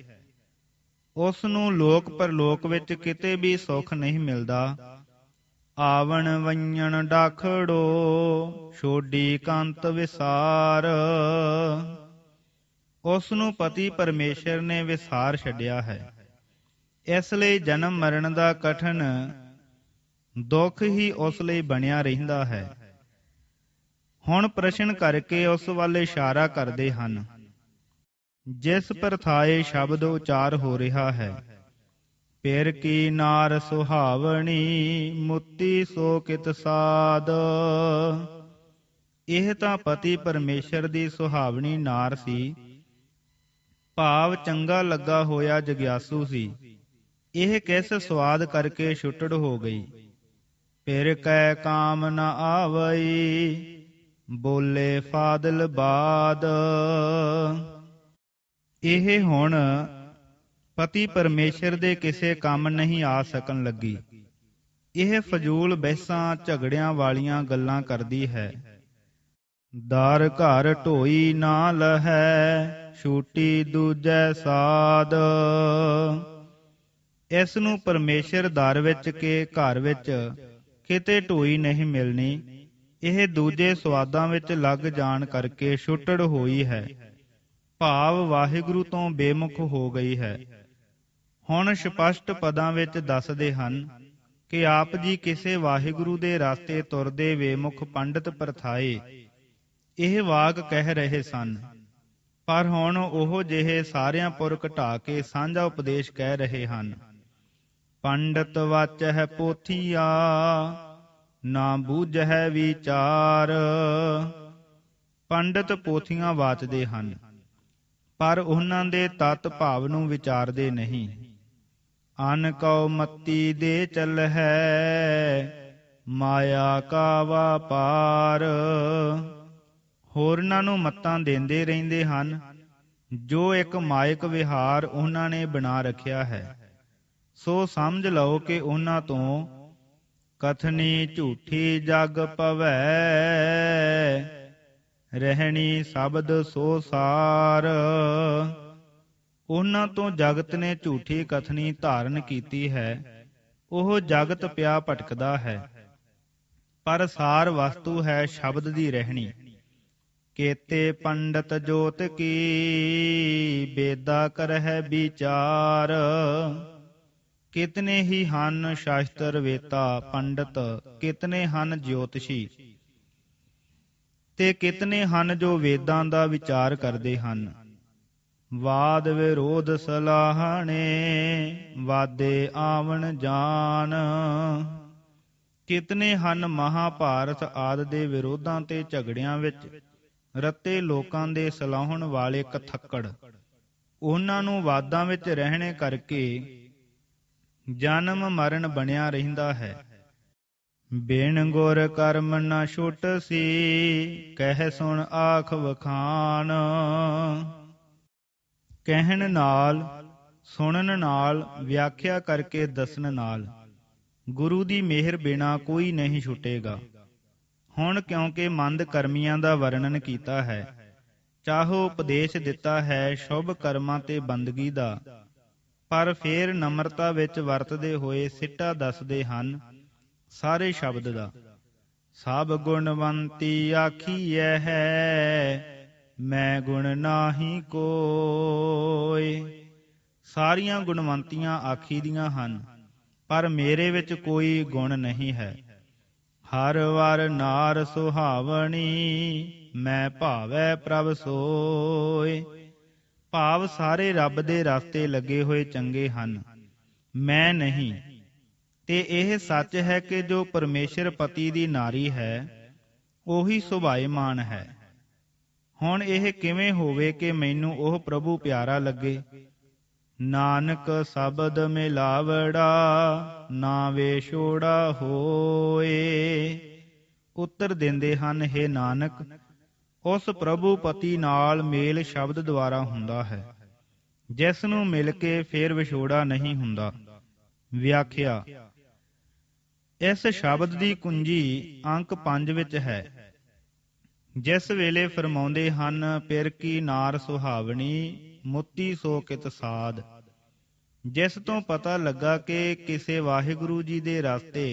ਉਸ ਨੂੰ ਲੋਕ ਪਰਲੋਕ ਵਿੱਚ ਕਿਤੇ ਵੀ ਸੁੱਖ ਨਹੀਂ ਮਿਲਦਾ। ਆਵਣ ਵੰਜਣ ਡਾਖੜੋ ਛੋਡੀ ਕੰਤ ਵਿਸਾਰ। ਉਸ ਨੂੰ ਪਤੀ ਪਰਮੇਸ਼ਰ ਨੇ ਵਿਸਾਰ ਛੱਡਿਆ ਹੈ। ਇਸ ਲਈ ਜਨਮ ਮਰਨ ਦਾ ਕਠਨ ਦੁੱਖ ਹੀ ਉਸ ਲਈ ਬਣਿਆ ਰਹਿੰਦਾ ਹੈ। ਹੁਣ ਪ੍ਰਸ਼ਨ ਕਰਕੇ ਉਸ ਵੱਲ ਇਸ਼ਾਰਾ ਕਰਦੇ ਹਨ ਜਿਸ ਪ੍ਰਥਾਏ ਸ਼ਬਦ ਉਚਾਰ ਹੋ ਰਿਹਾ ਹੈ। ਫਿਰ ਕੀ ਨਾਰ ਸੁਹਾਵਣੀ ਮੁੱਤੀ ਸੋ ਕਿਤ ਸਾਧ। ਇਹ ਤਾਂ ਪਤੀ ਪਰਮੇਸ਼ਰ ਦੀ ਸੁਹਾਵਣੀ ਨਾਰ ਸੀ, ਭਾਵ ਚੰਗਾ ਲੱਗਾ ਹੋਇਆ ਜਗਿਆਸੂ ਸੀ। ਇਹ ਕਿਸ ਸਵਾਦ ਕਰਕੇ ਛੁੱਟੜ ਹੋ ਗਈ। ਫਿਰ ਕੈ ਕਾਮ ਨ ਆਵਈ ਬੋਲੇ ਫਾਦਲ ਬਾਦ। ਇਹ ਹੁਣ ਪਤੀ ਪਰਮੇਸ਼ਰ ਦੇ ਕਿਸੇ ਕੰਮ ਨਹੀਂ ਆ ਸਕਣ ਲੱਗੀ। ਇਹ ਫਜ਼ੂਲ ਬਹਿਸਾਂ ਝਗੜਿਆਂ ਵਾਲੀਆਂ ਗੱਲਾਂ ਕਰਦੀ ਹੈ। ਦਰ ਘਰ ਢੋਈ ਨਾ ਲਹੈ ਛੂਟੀ ਦੂਜੈ ਸਾਧ। ਇਸ ਨੂੰ ਪਰਮੇਸ਼ਰ ਦਰ ਵਿੱਚ ਕੇ ਘਰ ਵਿੱਚ ਕਿਤੇ ਢੋਈ ਨਹੀਂ ਮਿਲਣੀ। ਇਹ ਦੂਜੇ ਸਵਾਦਾਂ ਵਿੱਚ ਲੱਗ ਜਾਣ ਕਰਕੇ ਛੁੱਟੜ ਹੋਈ ਹੈ, ਭਾਵ ਵਾਹਿਗੁਰੂ ਤੋਂ ਬੇਮੁਖ ਹੋ ਗਈ ਹੈ। ਹੁਣ ਸਪਸ਼ਟ ਪਦਾਂ ਵਿੱਚ ਦੱਸਦੇ ਹਨ ਕਿ ਆਪ ਜੀ ਕਿਸੇ ਵਾਹਿਗੁਰੂ ਦੇ ਰਸਤੇ ਤੁਰਦੇ ਵੇਮੁਖ ਪੰਡਤ ਪ੍ਰਥਾਏ ਇਹ ਵਾਕ ਕਹਿ ਰਹੇ ਸਨ, ਪਰ ਹੁਣ ਉਹ ਜਿਹੇ ਸਾਰਿਆਂ ਪੁਰ ਘਟਾ ਕੇ ਸਾਂਝਾ ਉਪਦੇਸ਼ ਕਹਿ ਰਹੇ ਹਨ। ਪੰਡਤ ਵਾਚਹਿ ਪੋਥੀਆ ਨਾ ਬੂਝਹਿ ਵਿਚਾਰ। ਪੰਡਤ ਪੋਥੀਆਂ ਵਾਚਦੇ ਹਨ, ਪਰ ਉਹਨਾਂ ਦੇ ਤਤ ਭਾਵ ਨੂੰ ਵਿਚਾਰਦੇ ਨਹੀਂ। ਅਨ ਕਉ ਮਤੀ ਦੇ ਚਲਹਿ ਮਾਇਆ ਕਾ ਵਾਪਾਰ। ਹੋਰਨਾਂ ਨੂੰ ਮੱਤਾਂ ਦਿੰਦੇ ਰਹਿੰਦੇ ਹਨ, ਜੋ ਇੱਕ ਮਾਇਕ ਵਿਹਾਰ ਉਹਨਾਂ ਨੇ ਬਣਾ ਰੱਖਿਆ ਹੈ। ਸੋ ਸਮਝ ਲਓ ਕਿ ਉਹਨਾਂ ਤੋਂ ਕਥਨੀ ਝੂਠੀ ਜਗ ਪਵੈ ਰਹਿਣੀ ਸ਼ਬਦ ਸੋ ਸਾਰ। ਉਹਨਾਂ ਤੋਂ ਜਗਤ ਨੇ ਝੂਠੀ ਕਥਨੀ ਧਾਰਨ ਕੀਤੀ ਹੈ। ਉਹ ਜਗਤ ਪਿਆ ਭਟਕਦਾ ਹੈ, ਪਰ ਸਾਰ ਵਸਤੂ ਹੈ ਸ਼ਬਦ ਦੀ ਰਹਿਣੀ। ਕੇਤੇ ਪੰਡਤ ਜੋਤ ਕੀ, ਬੇਦਾ ਕਰਹਿ ਵਿਚਾਰ। ਕਿਤਨੇ ਹੀ ਹਨ ਸ਼ਾਸਤਰ ਵੇਤਾ ਪੰਡਤ, ਕਿਤਨੇ ਹਨ ਜੋਤਸ਼ੀ। ਤੇ ਕਿਤਨੇ ਹਨ ਜੋ ਵੇਦਾਂ ਦਾ ਵਿਚਾਰ ਕਰਦੇ ਹਨ। ਵਾਦ ਵਿਰੋਧ ਸਲਾਹਣੇ, ਵਾਦੇ ਆਵਣ ਜਾਨ। ਕਿਤਨੇ ਹਨ ਮਹਾਭਾਰਤ ਆਦਿ ਦੇ ਵਿਰੋਧਾਂ ਤੇ ਝਗੜਿਆਂ ਵਿੱਚ ਰੱਤੇ ਲੋਕਾਂ ਦੇ ਸਲਾਹੁਣ ਵਾਲੇ ਕਥੱਕੜ। ਉਹਨਾਂ ਨੂੰ ਵਾਦਾਂ ਵਿੱਚ ਰਹਿਣੇ ਕਰਕੇ ਜਨਮ ਮਰਨ ਬਣਿਆ ਰਹਿੰਦਾ ਹੈ। ਬਿਨ ਗੁਰ ਕਰਮ ਨ ਛੁਟ ਸੀ, ਕਹਿ ਸੁਣ ਆਖ ਵਖਾਨ। ਕਹਿਣ ਨਾਲ, ਸੁਣਨ ਨਾਲ, ਵਿਆਖਿਆ ਕਰਕੇ ਦੱਸਣ ਨਾਲ ਗੁਰੂ ਦੀ ਮਿਹਰ ਬਿਨਾ ਕੋਈ ਨਹੀਂ ਛੁਟੇਗਾ। ਹੁਣ ਕਿਉਂਕਿ ਮੰਦ ਕਰਮੀਆਂ ਦਾ ਵਰਣਨ ਕੀਤਾ ਹੈ, ਚਾਹੋ ਉਪਦੇਸ਼ ਦਿੱਤਾ ਹੈ ਸ਼ੁਭ ਕਰਮਾਂ ਤੇ ਬੰਦਗੀ ਦਾ, ਪਰ ਫੇਰ ਨਮਰਤਾ ਵਿੱਚ ਵਰਤਦੇ ਹੋਏ ਸਿੱਟਾ ਦੱਸਦੇ ਹਨ ਸਾਰੇ ਸ਼ਬਦ ਦਾ। ਸਭ ਗੁਣਵੰਤੀ ਆਖੀਐ ਹੈ, ਮੈਂ ਗੁਣ ਨਾਹੀ ਕੋਇ। ਸਾਰੀਆਂ ਗੁਣਵੰਤੀਆਂ ਆਖੀ ਦੀਆਂ ਹਨ, ਪਰ ਮੇਰੇ ਵਿੱਚ ਕੋਈ ਗੁਣ ਨਹੀਂ ਹੈ। ਹਰ ਵਰ ਨਾਰ ਸੁਹਾਵਣੀ, ਮੈਂ ਭਾਵੈ ਪ੍ਰਭ ਸੋਇ। ਭਾਵ ਸਾਰੇ ਰੱਬ ਦੇ ਰਸਤੇ ਲੱਗੇ ਹੋਏ ਚੰਗੇ ਹਨ, ਮੈਂ ਨਹੀਂ। ਤੇ ਇਹ ਸੱਚ ਹੈ ਕਿ ਜੋ ਪਰਮੇਸ਼ਰ ਪਤੀ ਦੀ ਨਾਰੀ ਹੈ, ਉਹੀ ਸੁਭਾਏਮਾਨ ਹੈ। ਹੁਣ ਇਹ ਕਿਵੇਂ ਹੋਵੇ ਕਿ ਮੈਨੂੰ ਉਹ ਪ੍ਰਭੂ ਪਿਆਰਾ ਲੱਗੇ। ਨਾਨਕ ਸ਼ਬਦ ਮਿਲਾਵੜਾ, ਨਾ ਵੇਛੋੜਾ ਹੋਏ। ਉੱਤਰ ਦਿੰਦੇ ਹਨ, ਹੇ ਨਾਨਕ, ਉਸ ਪ੍ਰਭੂ ਪਤੀ ਨਾਲ ਮੇਲ ਸ਼ਬਦ ਦੁਆਰਾ ਹੁੰਦਾ ਹੈ, ਜਿਸ ਨੂੰ ਮਿਲ ਕੇ ਫੇਰ ਵਿਛੋੜਾ ਨਹੀਂ ਹੁੰਦਾ। ਵਿਆਖਿਆ। ਇਸ ਸ਼ਬਦ ਦੀ ਕੁੰਜੀ ਅੰਕ 5 ਵਿੱਚ ਹੈ। ਜਿਸ ਵੇਲੇ ਫਰਮਾਉਂਦੇ ਹਨ, ਪਿਰ ਕੀ ਨਾਰ ਸੁਹਾਵਣੀ, ਮੁੱਤੀ ਸੋ ਕਿਤ ਸਾਧ। ਜਿਸ ਤੋਂ ਪਤਾ ਲੱਗਾ ਕਿ ਕਿਸੇ ਵਾਹਿਗੁਰੂ ਜੀ ਦੇ ਰਸਤੇ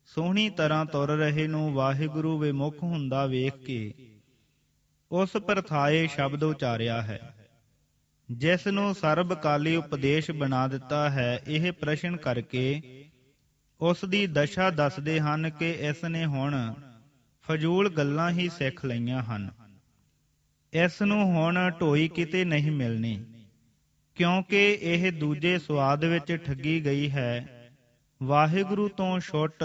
ਸੋਹਣੀ ਤਰ੍ਹਾਂ ਤੁਰ ਰਹੇ ਨੂੰ ਵਾਹਿਗੁਰੂ ਵਿਮੁਖ ਹੁੰਦਾ ਵੇਖ ਕੇ ਉਸ ਪ੍ਰਥਾਏ ਸ਼ਬਦ ਉਚਾਰਿਆ ਹੈ, ਜਿਸ ਨੂੰ ਸਰਬਕਾਲੀ ਉਪਦੇਸ਼ ਬਣਾ ਦਿੱਤਾ ਹੈ। ਇਹ ਪ੍ਰਸ਼ਨ ਕਰਕੇ ਉਸ ਦੀ ਦਸ਼ਾ ਦੱਸਦੇ ਹਨ ਕਿ ਇਸ ਨੇ ਹੁਣ ਫਜ਼ੂਲ ਗੱਲਾਂ ਹੀ ਸਿੱਖ ਲਈਆਂ ਹਨ। ਇਸ ਨੂੰ ਹੁਣ ਢੋਈ ਕਿਤੇ ਨਹੀਂ ਮਿਲਣੀ, ਕਿਉਂਕਿ ਇਹ ਦੂਜੇ ਸੁਆਦ ਵਿੱਚ ਠੱਗੀ ਗਈ ਹੈ। ਵਾਹਿਗੁਰੂ ਤੋਂ ਛੁੱਟ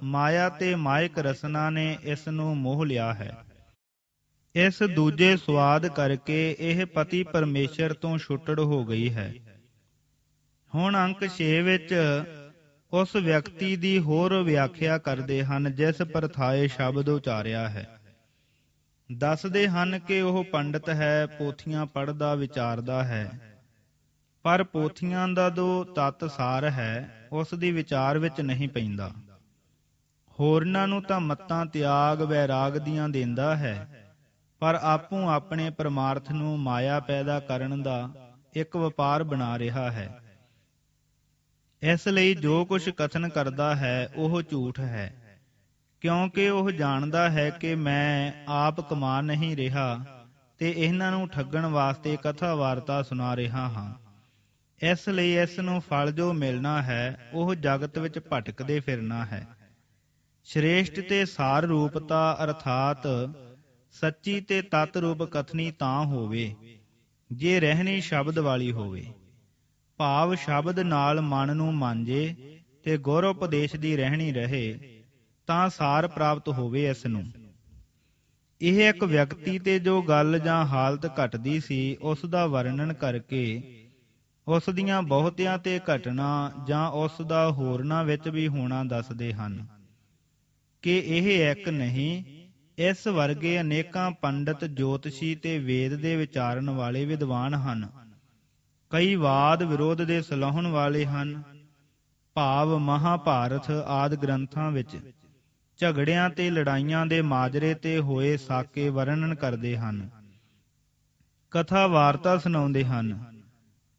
ਮਾਇਆ ਤੇ ਮਾਇਕ ਰਸਨਾ ਨੇ ਇਸ ਨੂੰ ਮੋਹ ਲਿਆ ਹੈ। ਇਸ ਦੂਜੇ ਸੁਆਦ ਕਰਕੇ ਇਹ ਪਤੀ ਪਰਮੇਸ਼ਰ ਤੋਂ ਛੁੱਟੜ ਹੋ ਗਈ ਹੈ। ਹੁਣ ਅੰਕ 6 ਵਿੱਚ ਉਸ ਵਿਅਕਤੀ ਦੀ ਹੋਰ ਵਿਆਖਿਆ ਕਰਦੇ ਹਨ ਜਿਸ ਪ੍ਰਥਾਏ ਸ਼ਬਦ ਉਚਾਰਿਆ ਹੈ। ਦੱਸਦੇ ਹਨ ਕਿ ਉਹ ਪੰਡਤ ਹੈ, ਪੋਥੀਆਂ ਪੜ੍ਹਦਾ ਵਿਚਾਰਦਾ ਹੈ, ਪਰ ਪੋਥੀਆਂ ਦਾ ਜੋ ਤੱਤ ਸਾਰ ਹੈ ਉਸ ਦੀ ਵਿਚਾਰ ਵਿੱਚ ਨਹੀਂ ਪੈਂਦਾ। ਹੋਰਨਾਂ ਨੂੰ ਤਾਂ ਮੱਤਾਂ ਤਿਆਗ ਵੈਰਾਗ ਦੀਆਂ ਦਿੰਦਾ ਹੈ, ਪਰ ਆਪੋ ਆਪਣੇ ਪਰਮਾਰਥ ਨੂੰ ਮਾਇਆ ਪੈਦਾ ਕਰਨ ਦਾ ਇੱਕ ਵਪਾਰ ਬਣਾ ਰਿਹਾ ਹੈ। ਇਸ ਲਈ ਜੋ ਕੁਝ ਕਥਨ ਕਰਦਾ ਹੈ ਉਹ ਝੂਠ ਹੈ, ਕਿਉਂਕਿ ਉਹ ਜਾਣਦਾ ਹੈ ਕਿ ਮੈਂ ਆਪ ਕਮਾ ਨਹੀਂ ਰਿਹਾ ਤੇ ਇਹਨਾਂ ਨੂੰ ਠੱਗਣ ਵਾਸਤੇ ਕਥਾ ਵਾਰਤਾ ਸੁਣਾ ਰਿਹਾ ਹਾਂ। ਇਸ ਲਈ ਇਸ ਨੂੰ ਫਲ ਜੋ ਮਿਲਣਾ ਹੈ ਉਹ ਜਗਤ ਵਿੱਚ ਭਟਕਦੇ ਫਿਰਨਾ ਹੈ। ਸ਼੍ਰੇਸ਼ਟ ਤੇ ਸਾਰ ਰੂਪਤਾ ਅਰਥਾਤ ਸੱਚੀ ਤੇ ਤਤ ਰੂਪ ਕਥਨੀ ਤਾਂ ਹੋਵੇ ਜੇ ਰਹਿਣੀ ਸ਼ਬਦ ਵਾਲੀ ਹੋਵੇ। ਭਾਵ ਸ਼ਬਦ ਨਾਲ ਮਨ ਨੂੰ ਮਾਂਜੇ ਤੇ ਗੁਰ ਉਪਦੇਸ਼ ਦੀ ਰਹਿਣੀ ਰਹੇ ਤਾਂ ਸਾਰ ਪ੍ਰਾਪਤ ਹੋਵੇ। ਇਸ ਨੂੰ ਇਹ ਇੱਕ ਵਿਅਕਤੀ ਤੇ ਜੋ ਗੱਲ ਜਾਂ ਹਾਲਤ ਘਟਦੀ ਸੀ ਉਸ ਦਾ ਵਰਣਨ ਕਰਕੇ ਉਸ ਦੀਆਂ ਬਹੁਤਿਆਂ ਤੇ ਘਟਨਾ ਜਾਂ ਉਸ ਦਾ ਹੋਰਨਾਂ ਵਿੱਚ ਵੀ ਹੋਣਾ ਦੱਸਦੇ ਹਨ ਕਿ ਇਹ ਇੱਕ ਨਹੀਂ, ਇਸ ਵਰਗੇ ਅਨੇਕਾਂ ਪੰਡਤ, ਜੋਤਸ਼ੀ ਤੇ ਵੇਦ ਦੇ ਵਿਚਾਰਨ ਵਾਲੇ ਵਿਦਵਾਨ ਹਨ। ਕਈ ਵਾਦ ਵਿਰੋਧ ਦੇ ਸਲਾਹੁਣ ਵਾਲੇ ਹਨ। ਭਾਵ ਮਹਾਭਾਰਤ ਆਦਿ ਗ੍ਰੰਥਾਂ ਵਿੱਚ ਝਗੜਿਆਂ ਤੇ ਲੜਾਈਆਂ ਦੇ ਮਾਜਰੇ ਤੇ ਹੋਏ ਸਾਕੇ ਵਰਣਨ ਕਰਦੇ ਹਨ, ਕਥਾ ਵਾਰਤਾ ਸੁਣਾਉਂਦੇ ਹਨ।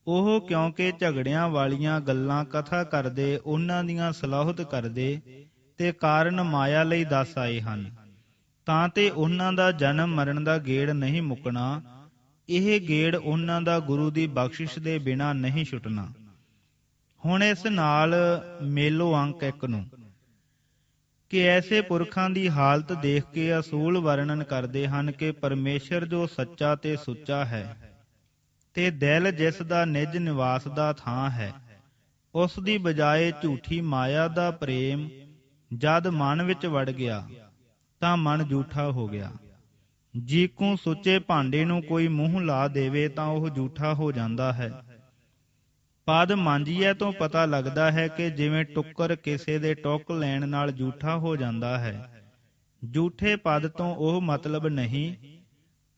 ਉਹ ਕਿਉਂਕਿ ਝਗੜਿਆਂ ਵਾਲੀਆਂ ਗੱਲਾਂ ਕਥਾ ਕਰਦੇ, ਉਹਨਾਂ ਦੀਆਂ ਸਲਾਹੁਤ ਕਰਦੇ ਤੇ ਕਾਰਨ ਮਾਇਆ ਲਈ ਦੱਸ ਆਏ ਹਨ, ਤਾਂ ਤੇ ਉਹਨਾਂ ਦਾ ਜਨਮ ਮਰਨ ਦਾ ਗੇੜ ਨਹੀਂ ਮੁੱਕਣਾ। ਇਹ ਗੇੜ ਉਹਨਾਂ ਦਾ ਗੁਰੂ ਦੀ ਬਖਸ਼ਿਸ਼ ਦੇ ਬਿਨਾਂ ਨਹੀਂ ਛੁੱਟਣਾ। ਹੁਣ ਇਸ ਨਾਲ ਮੇਲੋ ਅੰਕ 1 ਨੂੰ ਕਿ ਐਸੇ ਪੁਰਖਾਂ ਦੀ ਹਾਲਤ ਦੇਖ ਕੇ ਅਸੂਲ ਵਰਣਨ ਕਰਦੇ ਹਨ ਕਿ ਪਰਮੇਸ਼ਰ ਜੋ ਸੱਚਾ ਤੇ ਸੁੱਚਾ ਹੈ ਤੇ ਦਿਲ ਜਿਸ ਦਾ ਨਿਜ ਨਿਵਾਸ ਦਾ ਥਾਂ ਹੈ, ਉਸ ਦੀ ਬਜਾਏ ਝੂਠੀ ਮਾਇਆ ਦਾ ਪ੍ਰੇਮ ਜਦ ਮਨ ਵਿੱਚ ਵੜ ਗਿਆ ਤਾਂ ਮਨ ਝੂਠਾ ਹੋ ਗਿਆ। ਜੀਕੂ ਸੁੱਚੇ ਭਾਂਡੇ ਨੂੰ ਕੋਈ ਮੂੰਹ ਲਾ ਦੇਵੇ ਤਾਂ ਉਹ ਝੂਠਾ ਹੋ ਜਾਂਦਾ ਹੈ। ਪਦ ਮਾਂਜੀਏ ਤੋਂ ਪਤਾ ਲੱਗਦਾ ਹੈ ਕਿ ਜਿਵੇਂ ਟੁੱਕਰ ਕਿਸੇ ਦੇ ਟੁੱਕ ਲੈਣ ਨਾਲ ਝੂਠਾ ਹੋ ਜਾਂਦਾ ਹੈ। ਝੂਠੇ ਪਦ ਤੋਂ ਉਹ ਮਤਲਬ ਨਹੀਂ,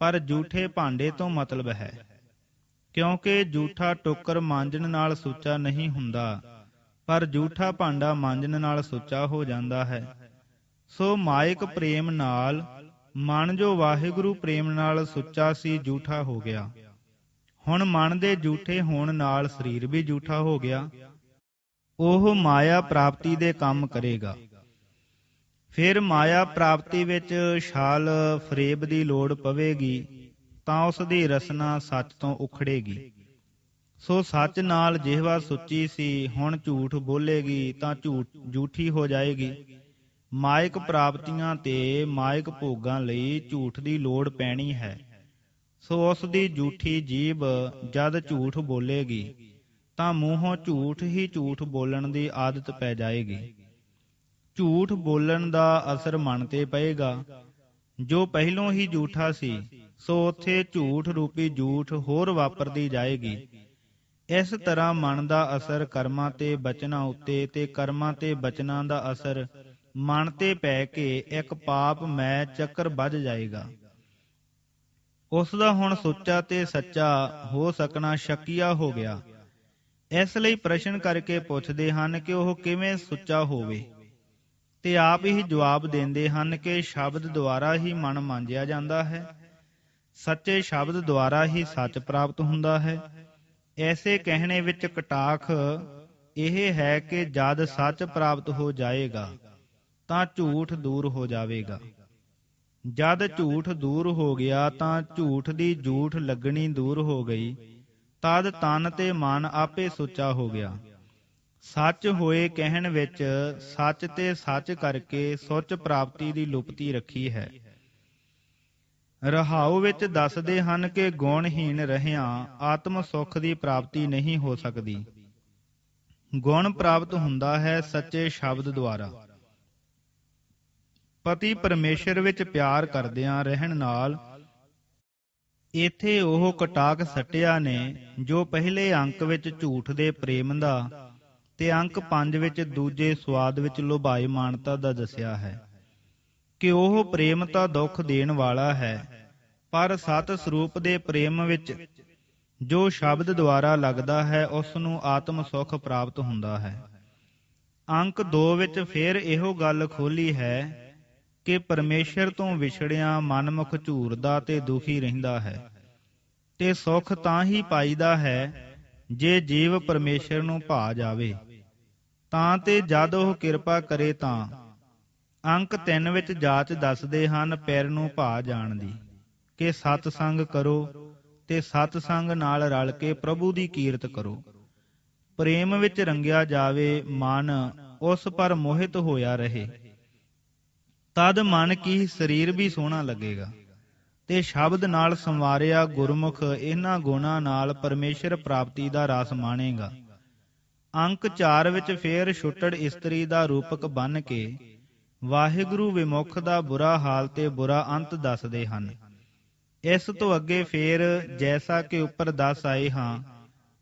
ਪਰ ਝੂਠੇ ਭਾਂਡੇ ਤੋਂ ਮਤਲਬ ਹੈ, ਕਿਉਂਕਿ ਝੂਠਾ ਟੁੱਕਰ ਮਾਂਜਣ ਨਾਲ ਸੁੱਚਾ ਨਹੀਂ ਹੁੰਦਾ, ਪਰ ਝੂਠਾ ਭਾਂਡਾ ਮਾਂਜਣ ਨਾਲ ਸੁੱਚਾ ਹੋ ਜਾਂਦਾ ਹੈ। ਸੋ ਮਾਇਕ ਪ੍ਰੇਮ ਨਾਲ ਮਨ ਜੋ ਵਾਹਿਗੁਰੂ ਪ੍ਰੇਮ ਨਾਲ ਸੁੱਚਾ ਸੀ, ਝੂਠਾ ਹੋ ਗਿਆ। ਹੁਣ ਮਨ ਦੇ ਝੂਠੇ ਹੋਣ ਨਾਲ ਸਰੀਰ ਵੀ ਝੂਠਾ ਹੋ ਗਿਆ। ਉਹ ਮਾਇਆ ਪ੍ਰਾਪਤੀ ਦੇ ਕੰਮ ਕਰੇਗਾ। ਫਿਰ ਮਾਇਆ ਪ੍ਰਾਪਤੀ ਵਿੱਚ ਛਾਲ ਫਰੇਬ ਦੀ ਲੋੜ ਪਵੇਗੀ ਤਾਂ ਉਸ ਦੀ ਰਸਨਾ ਸੱਚ ਤੋਂ ਉਖੜੇਗੀ। ਸੋ ਸੱਚ ਨਾਲ ਜਿਹਵਾ ਸੁੱਚੀ ਸੀ, ਹੁਣ ਝੂਠ ਬੋਲੇਗੀ ਤਾਂ ਝੂਠੀ ਹੋ ਜਾਏਗੀ। ਮਾਇਕ ਪ੍ਰਾਪਤੀਆਂ ਤੇ ਮਾਇਕ ਭੋਗਾਂ ਲਈ ਝੂਠ ਦੀ ਲੋੜ ਪੈਣੀ ਹੈ। ਸੋ ਉਸ ਦੀ ਝੂਠੀ ਜੀਭ ਜਦ ਝੂਠ ਬੋਲੇਗੀ ਤਾਂ ਮੂੰਹੋਂ ਝੂਠ ਹੀ ਝੂਠ ਬੋਲਣ ਦੀ ਆਦਤ ਪੈ ਜਾਏਗੀ। ਝੂਠ ਬੋਲਣ ਦਾ ਅਸਰ ਮਨ ਤੇ ਪਏਗਾ, ਜੋ ਪਹਿਲੋਂ ਹੀ ਝੂਠਾ ਸੀ। ਸੋ ਉੱਥੇ ਝੂਠ ਰੂਪੀ ਝੂਠ ਹੋਰ ਵਾਪਰਦੀ ਜਾਏਗੀ। ਇਸ ਤਰ੍ਹਾਂ ਮਨ ਦਾ ਅਸਰ ਕਰਮਾਂ ਤੇ ਬਚਨਾਂ ਉੱਤੇ ਤੇ ਕਰਮਾਂ ਤੇ ਬਚਨਾਂ ਦਾ ਅਸਰ ਮਨ ਤੇ ਪੈ ਕੇ ਇੱਕ ਪਾਪ ਮੈ ਚੱਕਰ ਵੱਜ ਜਾਏਗਾ। ਉਸ ਦਾ ਹੁਣ ਸੁੱਚਾ ਤੇ ਸੱਚਾ ਹੋ ਸਕਣਾ ਸ਼ੱਕੀਆ ਹੋ ਗਿਆ। ਇਸ ਲਈ ਪ੍ਰਸ਼ਨ ਕਰਕੇ ਪੁੱਛਦੇ ਹਨ ਕਿ ਉਹ ਕਿਵੇਂ ਸੁੱਚਾ ਹੋਵੇ, ਤੇ ਆਪ ਹੀ ਜਵਾਬ ਦਿੰਦੇ ਹਨ ਕਿ ਸ਼ਬਦ ਦੁਆਰਾ ਹੀ ਮਨ ਮਾਂਜਿਆ ਜਾਂਦਾ ਹੈ। ਸੱਚੇ ਸ਼ਬਦ ਦੁਆਰਾ ਹੀ ਸੱਚ ਪ੍ਰਾਪਤ ਹੁੰਦਾ ਹੈ। ਐਸੇ ਕਹਿਣੇ ਵਿੱਚ ਕਟਾਖ ਇਹ ਹੈ ਕਿ ਜਦ ਸੱਚ ਪ੍ਰਾਪਤ ਹੋ ਜਾਏਗਾ ਤਾਂ ਝੂਠ ਦੂਰ ਹੋ ਜਾਵੇਗਾ। ਜਦ ਝੂਠ ਦੂਰ ਹੋ ਗਿਆ ਤਾਂ ਝੂਠ ਦੀ ਝੂਠ ਲੱਗਣੀ ਦੂਰ ਹੋ ਗਈ। ਤਦ ਤਨ ਤੇ ਮਨ ਆਪੇ ਸੁੱਚਾ ਹੋ ਗਿਆ। ਸੱਚ ਹੋਏ ਕਹਿਣ ਵਿੱਚ ਸੱਚ ਤੇ ਸੱਚ ਕਰਕੇ ਸੁੱਚ ਪ੍ਰਾਪਤੀ ਦੀ ਲੁਪਤੀ ਰੱਖੀ ਹੈ। ਰਹਾਉ ਵਿੱਚ ਦੱਸਦੇ ਹਨ ਕਿ ਗੁਣਹੀਣ ਰਹਿਆਂ ਆਤਮ ਸੁੱਖ ਦੀ ਪ੍ਰਾਪਤੀ ਨਹੀਂ ਹੋ ਸਕਦੀ। ਗੁਣ ਪ੍ਰਾਪਤ ਹੁੰਦਾ ਹੈ ਸੱਚੇ ਸ਼ਬਦ ਦੁਆਰਾ। ਪਤੀ ਪਰਮੇਸ਼ਰ ਵਿੱਚ ਪਿਆਰ ਕਰਦਿਆਂ ਰਹਿਣ ਨਾਲ ਇੱਥੇ ਉਹ ਕਟਾਕ ਸੱਟਿਆ ਨੇ ਜੋ ਪਹਿਲੇ ਅੰਕ ਵਿੱਚ ਝੂਠ ਦੇ ਪ੍ਰੇਮ ਦਾ ਤੇ ਅੰਕ 5 ਵਿੱਚ ਦੂਜੇ ਸਵਾਦ ਵਿੱਚ ਲੁਭਾਏ ਮਾਨਤਾ ਦਾ ਦੱਸਿਆ ਹੈ ਕਿ ਉਹ ਪ੍ਰੇਮ ਤਾਂ ਦੁੱਖ ਦੇਣ ਵਾਲਾ ਹੈ, ਪਰ ਸਤ ਸਰੂਪ ਦੇ ਪ੍ਰੇਮ ਵਿੱਚ ਜੋ ਸ਼ਬਦ ਦੁਆਰਾ ਲੱਗਦਾ ਹੈ ਉਸ ਨੂੰ ਆਤਮ ਸੁੱਖ ਪ੍ਰਾਪਤ ਹੁੰਦਾ ਹੈ। ਅੰਕ 2 ਵਿੱਚ ਫਿਰ ਇਹੋ ਗੱਲ ਖੋਲੀ ਹੈ ਕਿ ਪਰਮੇਸ਼ਰ ਤੋਂ ਵਿਛੜਿਆ ਮਨਮੁਖ ਝੂਰਦਾ ਤੇ ਦੁਖੀ ਰਹਿੰਦਾ ਹੈ, ਤੇ ਸੁੱਖ ਤਾਂ ਹੀ ਪਾਈਦਾ ਹੈ ਜੇ ਜੀਵ ਪਰਮੇਸ਼ਰ ਨੂੰ ਭਾ ਜਾਵੇ, ਤਾਂ ਤੇ ਜਦ ਉਹ ਕਿਰਪਾ ਕਰੇ ਤਾਂ। ਅੰਕ 3 ਵਿੱਚ ਜਾਚ ਦੱਸਦੇ ਹਨ ਪੈਰ ਨੂੰ ਭਾ ਜਾਣ ਦੀ, ਕਿ ਸਤ ਸੰਗ ਕਰੋ ਤੇ ਸਤ ਸੰਗ ਨਾਲ ਰਲ ਕੇ ਪ੍ਰਭੂ ਦੀ ਕੀਰਤ ਕਰੋ। ਪ੍ਰੇਮ ਵਿੱਚ ਰੰਗਿਆ ਜਾਵੇ ਮਨ, ਉਸ ਪਰ ਮੋਹਿਤ ਹੋਇਆ ਰਹੇ। ਤਦ ਮਨ ਕੀ ਸਰੀਰ ਵੀ ਸੋਹਣਾ ਲੱਗੇਗਾ ਤੇ ਸ਼ਬਦ ਨਾਲ ਸੰਵਾਰਿਆ ਗੁਰਮੁਖ ਇਹਨਾਂ ਗੁਣਾਂ ਨਾਲ ਪਰਮੇਸ਼ਰ ਪ੍ਰਾਪਤੀ ਦਾ ਰਸ ਮਾਣੇਗਾ। ਅੰਕ 4 ਵਿੱਚ ਫੇਰ ਛੁੱਟੜ ਇਸਤਰੀ ਦਾ ਰੂਪਕ ਬਣ ਕੇ ਵਾਹਿਗੁਰੂ ਵਿਮੁਖ ਦਾ ਬੁਰਾ ਹਾਲ ਤੇ ਬੁਰਾ ਅੰਤ ਦੱਸਦੇ ਹਨ। ਇਸ ਤੋਂ ਅੱਗੇ ਫੇਰ ਜੈਸਾ ਕਿ ਉੱਪਰ ਦੱਸ ਆਏ ਹਾਂ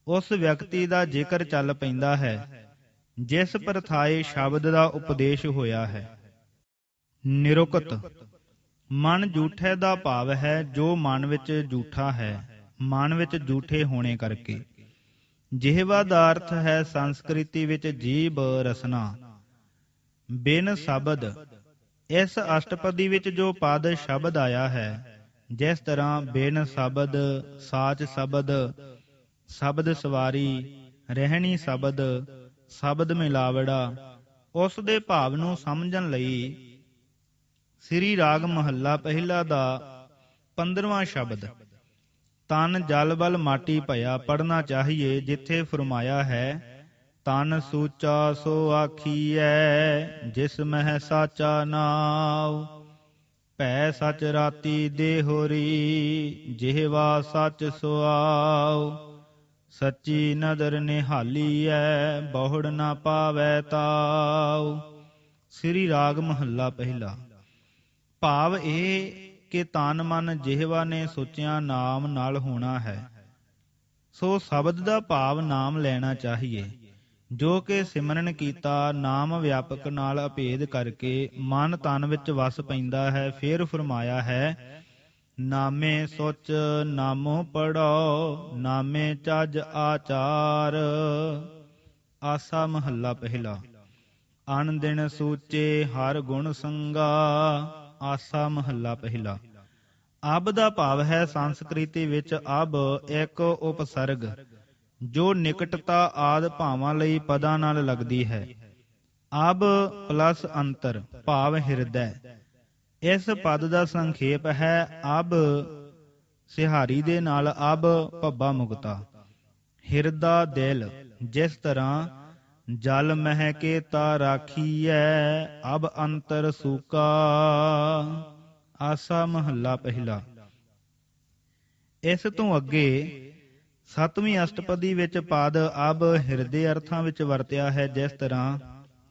ਉਸ ਵਿਅਕਤੀ ਦਾ ਜ਼ਿਕਰ ਚੱਲ ਪੈਂਦਾ ਹੈ ਜਿਸ ਪ੍ਰਥਾਏ ਸ਼ਬਦ ਦਾ ਉਪਦੇਸ਼ ਹੋਇਆ ਹੈ। ਨਿਰੁਕਤ ਮਨ ਝੂਠੇ ਦਾ ਭਾਵ ਹੈ ਜੋ ਮਨ ਵਿੱਚ ਝੂਠਾ ਹੈ, ਮਨ ਵਿੱਚ ਝੂਠੇ ਹੋਣੇ ਕਰਕੇ। ਜਿਹਵਾ ਦਾ ਅਰਥ ਹੈ ਸੰਸਕ੍ਰਿਤੀ ਵਿੱਚ ਜੀਭ ਰਸਨਾ। ਬਿਨ ਸ਼ਬਦ ਇਸ ਅਸ਼ਟਪਦੀ ਵਿੱਚ ਜੋ ਪਦ ਸ਼ਬਦ ਆਇਆ ਹੈ, ਜਿਸ ਤਰ੍ਹਾਂ ਬਿਨ ਸ਼ਬਦ, ਸਾਚ ਸ਼ਬਦ, ਸ਼ਬਦ ਸਵਾਰੀ, ਰਹਿਣੀ ਸ਼ਬਦ, ਸ਼ਬਦ ਮਿਲਾਵੜਾ। ਉਸ ਦੇ ਭਾਵ ਨੂੰ ਸਮਝਣ ਲਈ ਸ੍ਰੀ ਰਾਗ ਮਹੱਲਾ ਪਹਿਲਾ ਦਾ 15ਵਾਂ ਸ਼ਬਦ ਤਨ ਜਲ ਬਲ ਮਾਟੀ ਭਇਆ ਪੜ੍ਹਨਾ ਚਾਹੀਏ, ਜਿੱਥੇ ਫਰਮਾਇਆ ਹੈ ਤਨ ਸੂਚਾ ਸੋ ਆਖੀਐ, ਜਿਸ ਮਹਿ ਸਾਚਾ ਨਾਉ। ਭੈ ਸਚ ਰਾਤੀ ਦੇਹੋਰੀ, ਜਿਹਵਾ ਸਚ ਸੁਆਉ। ਸੱਚੀ ਨਦਰ ਨਿਹਾਲੀਐ, ਬਹੁੜ ਨਾ ਪਾਵੈ ਤਾਉ। ਸ੍ਰੀ ਰਾਗ ਮਹੱਲਾ ਪਹਿਲਾ। ਭਾਵ ਇਹ ਕਿ ਤਨ ਮਨ ਜਿਹਵਾ ਨੇ ਸੋਚਿਆ ਨਾਮ ਨਾਲ ਹੋਣਾ ਹੈ। ਸੋ ਸ਼ਬਦ ਦਾ ਭਾਵ ਨਾਮ ਲੈਣਾ ਚਾਹੀਏ, ਜੋ ਕਿ ਸਿਮਰਨ ਕੀਤਾ ਨਾਮ ਵਿਆਪਕ ਨਾਲ ਅਭੇਦ ਕਰਕੇ ਮਨ ਤਨ ਵਿੱਚ ਵਸ ਪੈਂਦਾ ਹੈ। ਫਿਰ ਫਰਮਾਇਆ ਹੈ ਨਾਮੇ ਸੋਚ ਨਾਮੋ ਪੜੋ, ਨਾਮੇ ਚੱਜ ਆਚਾਰ। ਆਸਾ ਮਹੱਲਾ ਪਹਿਲਾ। ਅਨ ਦਿਨ ਸੂਚੇ ਹਰ ਗੁਣ ਸੰਗਾ। ਆਸਾ ਮਹੱਲਾ ਪਹਿਲਾ। ਅਬ ਦਾ ਭਾਵ ਹੈ ਸੰਸਕ੍ਰਿਤੀ ਵਿੱਚ ਅਬ ਇੱਕ ਉਪਸਰਗ, ਜੋ ਨਿਕਟਤਾ ਆਦ ਭਾਵਾਂ ਲਈ ਪਦਾਂ ਨਾਲ ਲੱਗਦੀ ਹੈ। ਅਬ ਪਲਸ ਅੰਤਰ ਭਾਵ ਹਿਰਦੈ। ਇਸ ਪਦ ਦਾ ਸੰਖੇਪ ਹੈ ਅਬ ਸਿਹਾਰੀ ਦੇ ਨਾਲ ਅਬ ਭੱਬਾ ਮੁਕਤਾ। ਹਿਰਦਾ ਦਿਲ, ਜਿਸ ਤਰ੍ਹਾਂ ਜਲ ਮਹਿ ਕੇ ਤਾ ਰਾਖੀਐ, ਅਬ ਅੰਤਰ ਸੂਕਾ। ਆਸਾ ਮਹੱਲਾ ਪਹਿਲਾ। ਇਸ ਤੋਂ ਅੱਗੇ 7ਵੀਂ ਅਸ਼ਟਪਦੀ ਵਿੱਚ ਪਦ ਅਬ ਹਿਰਦੇ ਅਰਥਾਂ ਵਿੱਚ ਵਰਤਿਆ ਹੈ, ਜਿਸ ਤਰ੍ਹਾਂ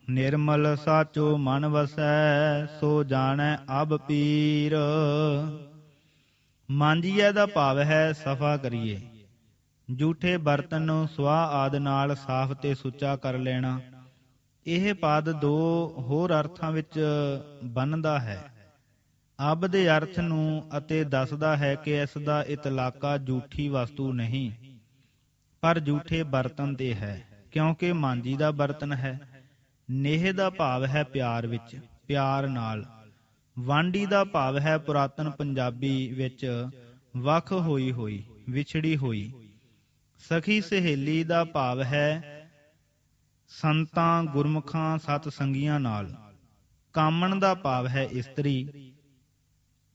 ਨਿਰਮਲ ਸਾਚੋ ਮਨ ਵਸੈ, ਸੋ ਜਾਣੈ ਅਬ ਪੀਰ। ਮਾਂਜੀਐ ਦਾ ਭਾਵ ਹੈ ਸਫਾ ਕਰੀਏ। ਜੂਠੇ ਬਰਤਨ ਨੂੰ ਸਵਾਹ ਆਦਿ ਨਾਲ ਸਾਫ਼ ਤੇ ਸੁੱਚਾ ਕਰ ਲੈਣਾ। ਇਹ ਪਦ ਦੋ ਹੋਰ ਅਰਥਾਂ ਵਿੱਚ ਬਣਦਾ ਹੈ। ਅਬ ਦੇ ਅਰਥ ਨੂੰ ਅਤੇ ਦੱਸਦਾ ਹੈ ਕਿ ਇਸ ਦਾ ਇਤਲਾਕਾ ਜੂਠੀ ਵਸਤੂ ਨਹੀਂ, ਪਰ ਜੂਠੇ ਬਰਤਨ ਤੇ ਹੈ, ਕਿਉਂਕਿ ਮਾਂਜੀ ਦਾ ਬਰਤਨ ਹੈ। ਨੇਹ ਦਾ ਭਾਵ ਹੈ ਪਿਆਰ ਵਿੱਚ, ਪਿਆਰ ਨਾਲ। ਵਾਂਡੀ ਦਾ ਭਾਵ ਹੈ ਪੁਰਾਤਨ ਪੰਜਾਬੀ ਵਿੱਚ ਵੱਖ ਹੋਈ ਹੋਈ, ਵਿਛੜੀ ਹੋਈ। ਸਖੀ ਸਹੇਲੀ ਦਾ ਭਾਵ ਹੈ ਸੰਤਾਂ ਗੁਰਮੁਖਾਂ ਸਤ ਸੰਗੀਆਂ ਨਾਲ। ਕਾਮਣ ਦਾ ਭਾਵ ਹੈ ਇਸਤਰੀ।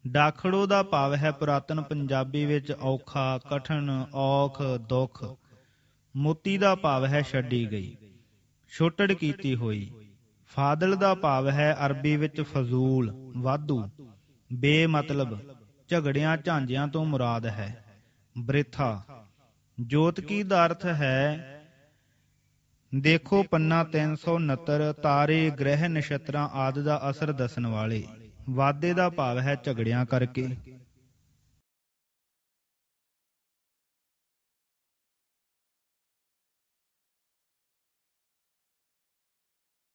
ਡਾਖੜੋ ਦਾ ਭਾਵ ਹੈ ਪੁਰਾਤਨ ਪੰਜਾਬੀ ਵਿੱਚ ਔਖਾ, ਕਠਨ, ਔਖ, ਦੁੱਖ। ਮੋਤੀ ਦਾ ਭਾਵ ਹੈ ਛੱਡੀ ਗਈ, ਛੋਟੜ ਕੀਤੀ ਹੋਈ। ਫਾਦਲ ਦਾ ਭਾਵ ਹੈ ਅਰਬੀ ਵਿੱਚ ਫਜ਼ੂਲ, ਵਾਧੂ, ਬੇਮਤਲਬ, ਝਗੜਿਆਂ ਝਾਂਜਿਆਂ ਤੋਂ ਮੁਰਾਦ ਹੈ। ਬ੍ਰਿਥਾ। ਜੋਤਕੀ ਦਾ ਅਰਥ ਹੈ ਦੇਖੋ ਪੰਨਾ 369, ਤਾਰੇ, ਗ੍ਰਹਿ, ਨਛੱਤਰਾਂ ਆਦਿ ਦਾ ਅਸਰ ਦੱਸਣ ਵਾਲੇ। ਵਾਦੇ ਦਾ ਭਾਵ ਹੈ ਝਗੜਿਆਂ ਕਰਕੇ।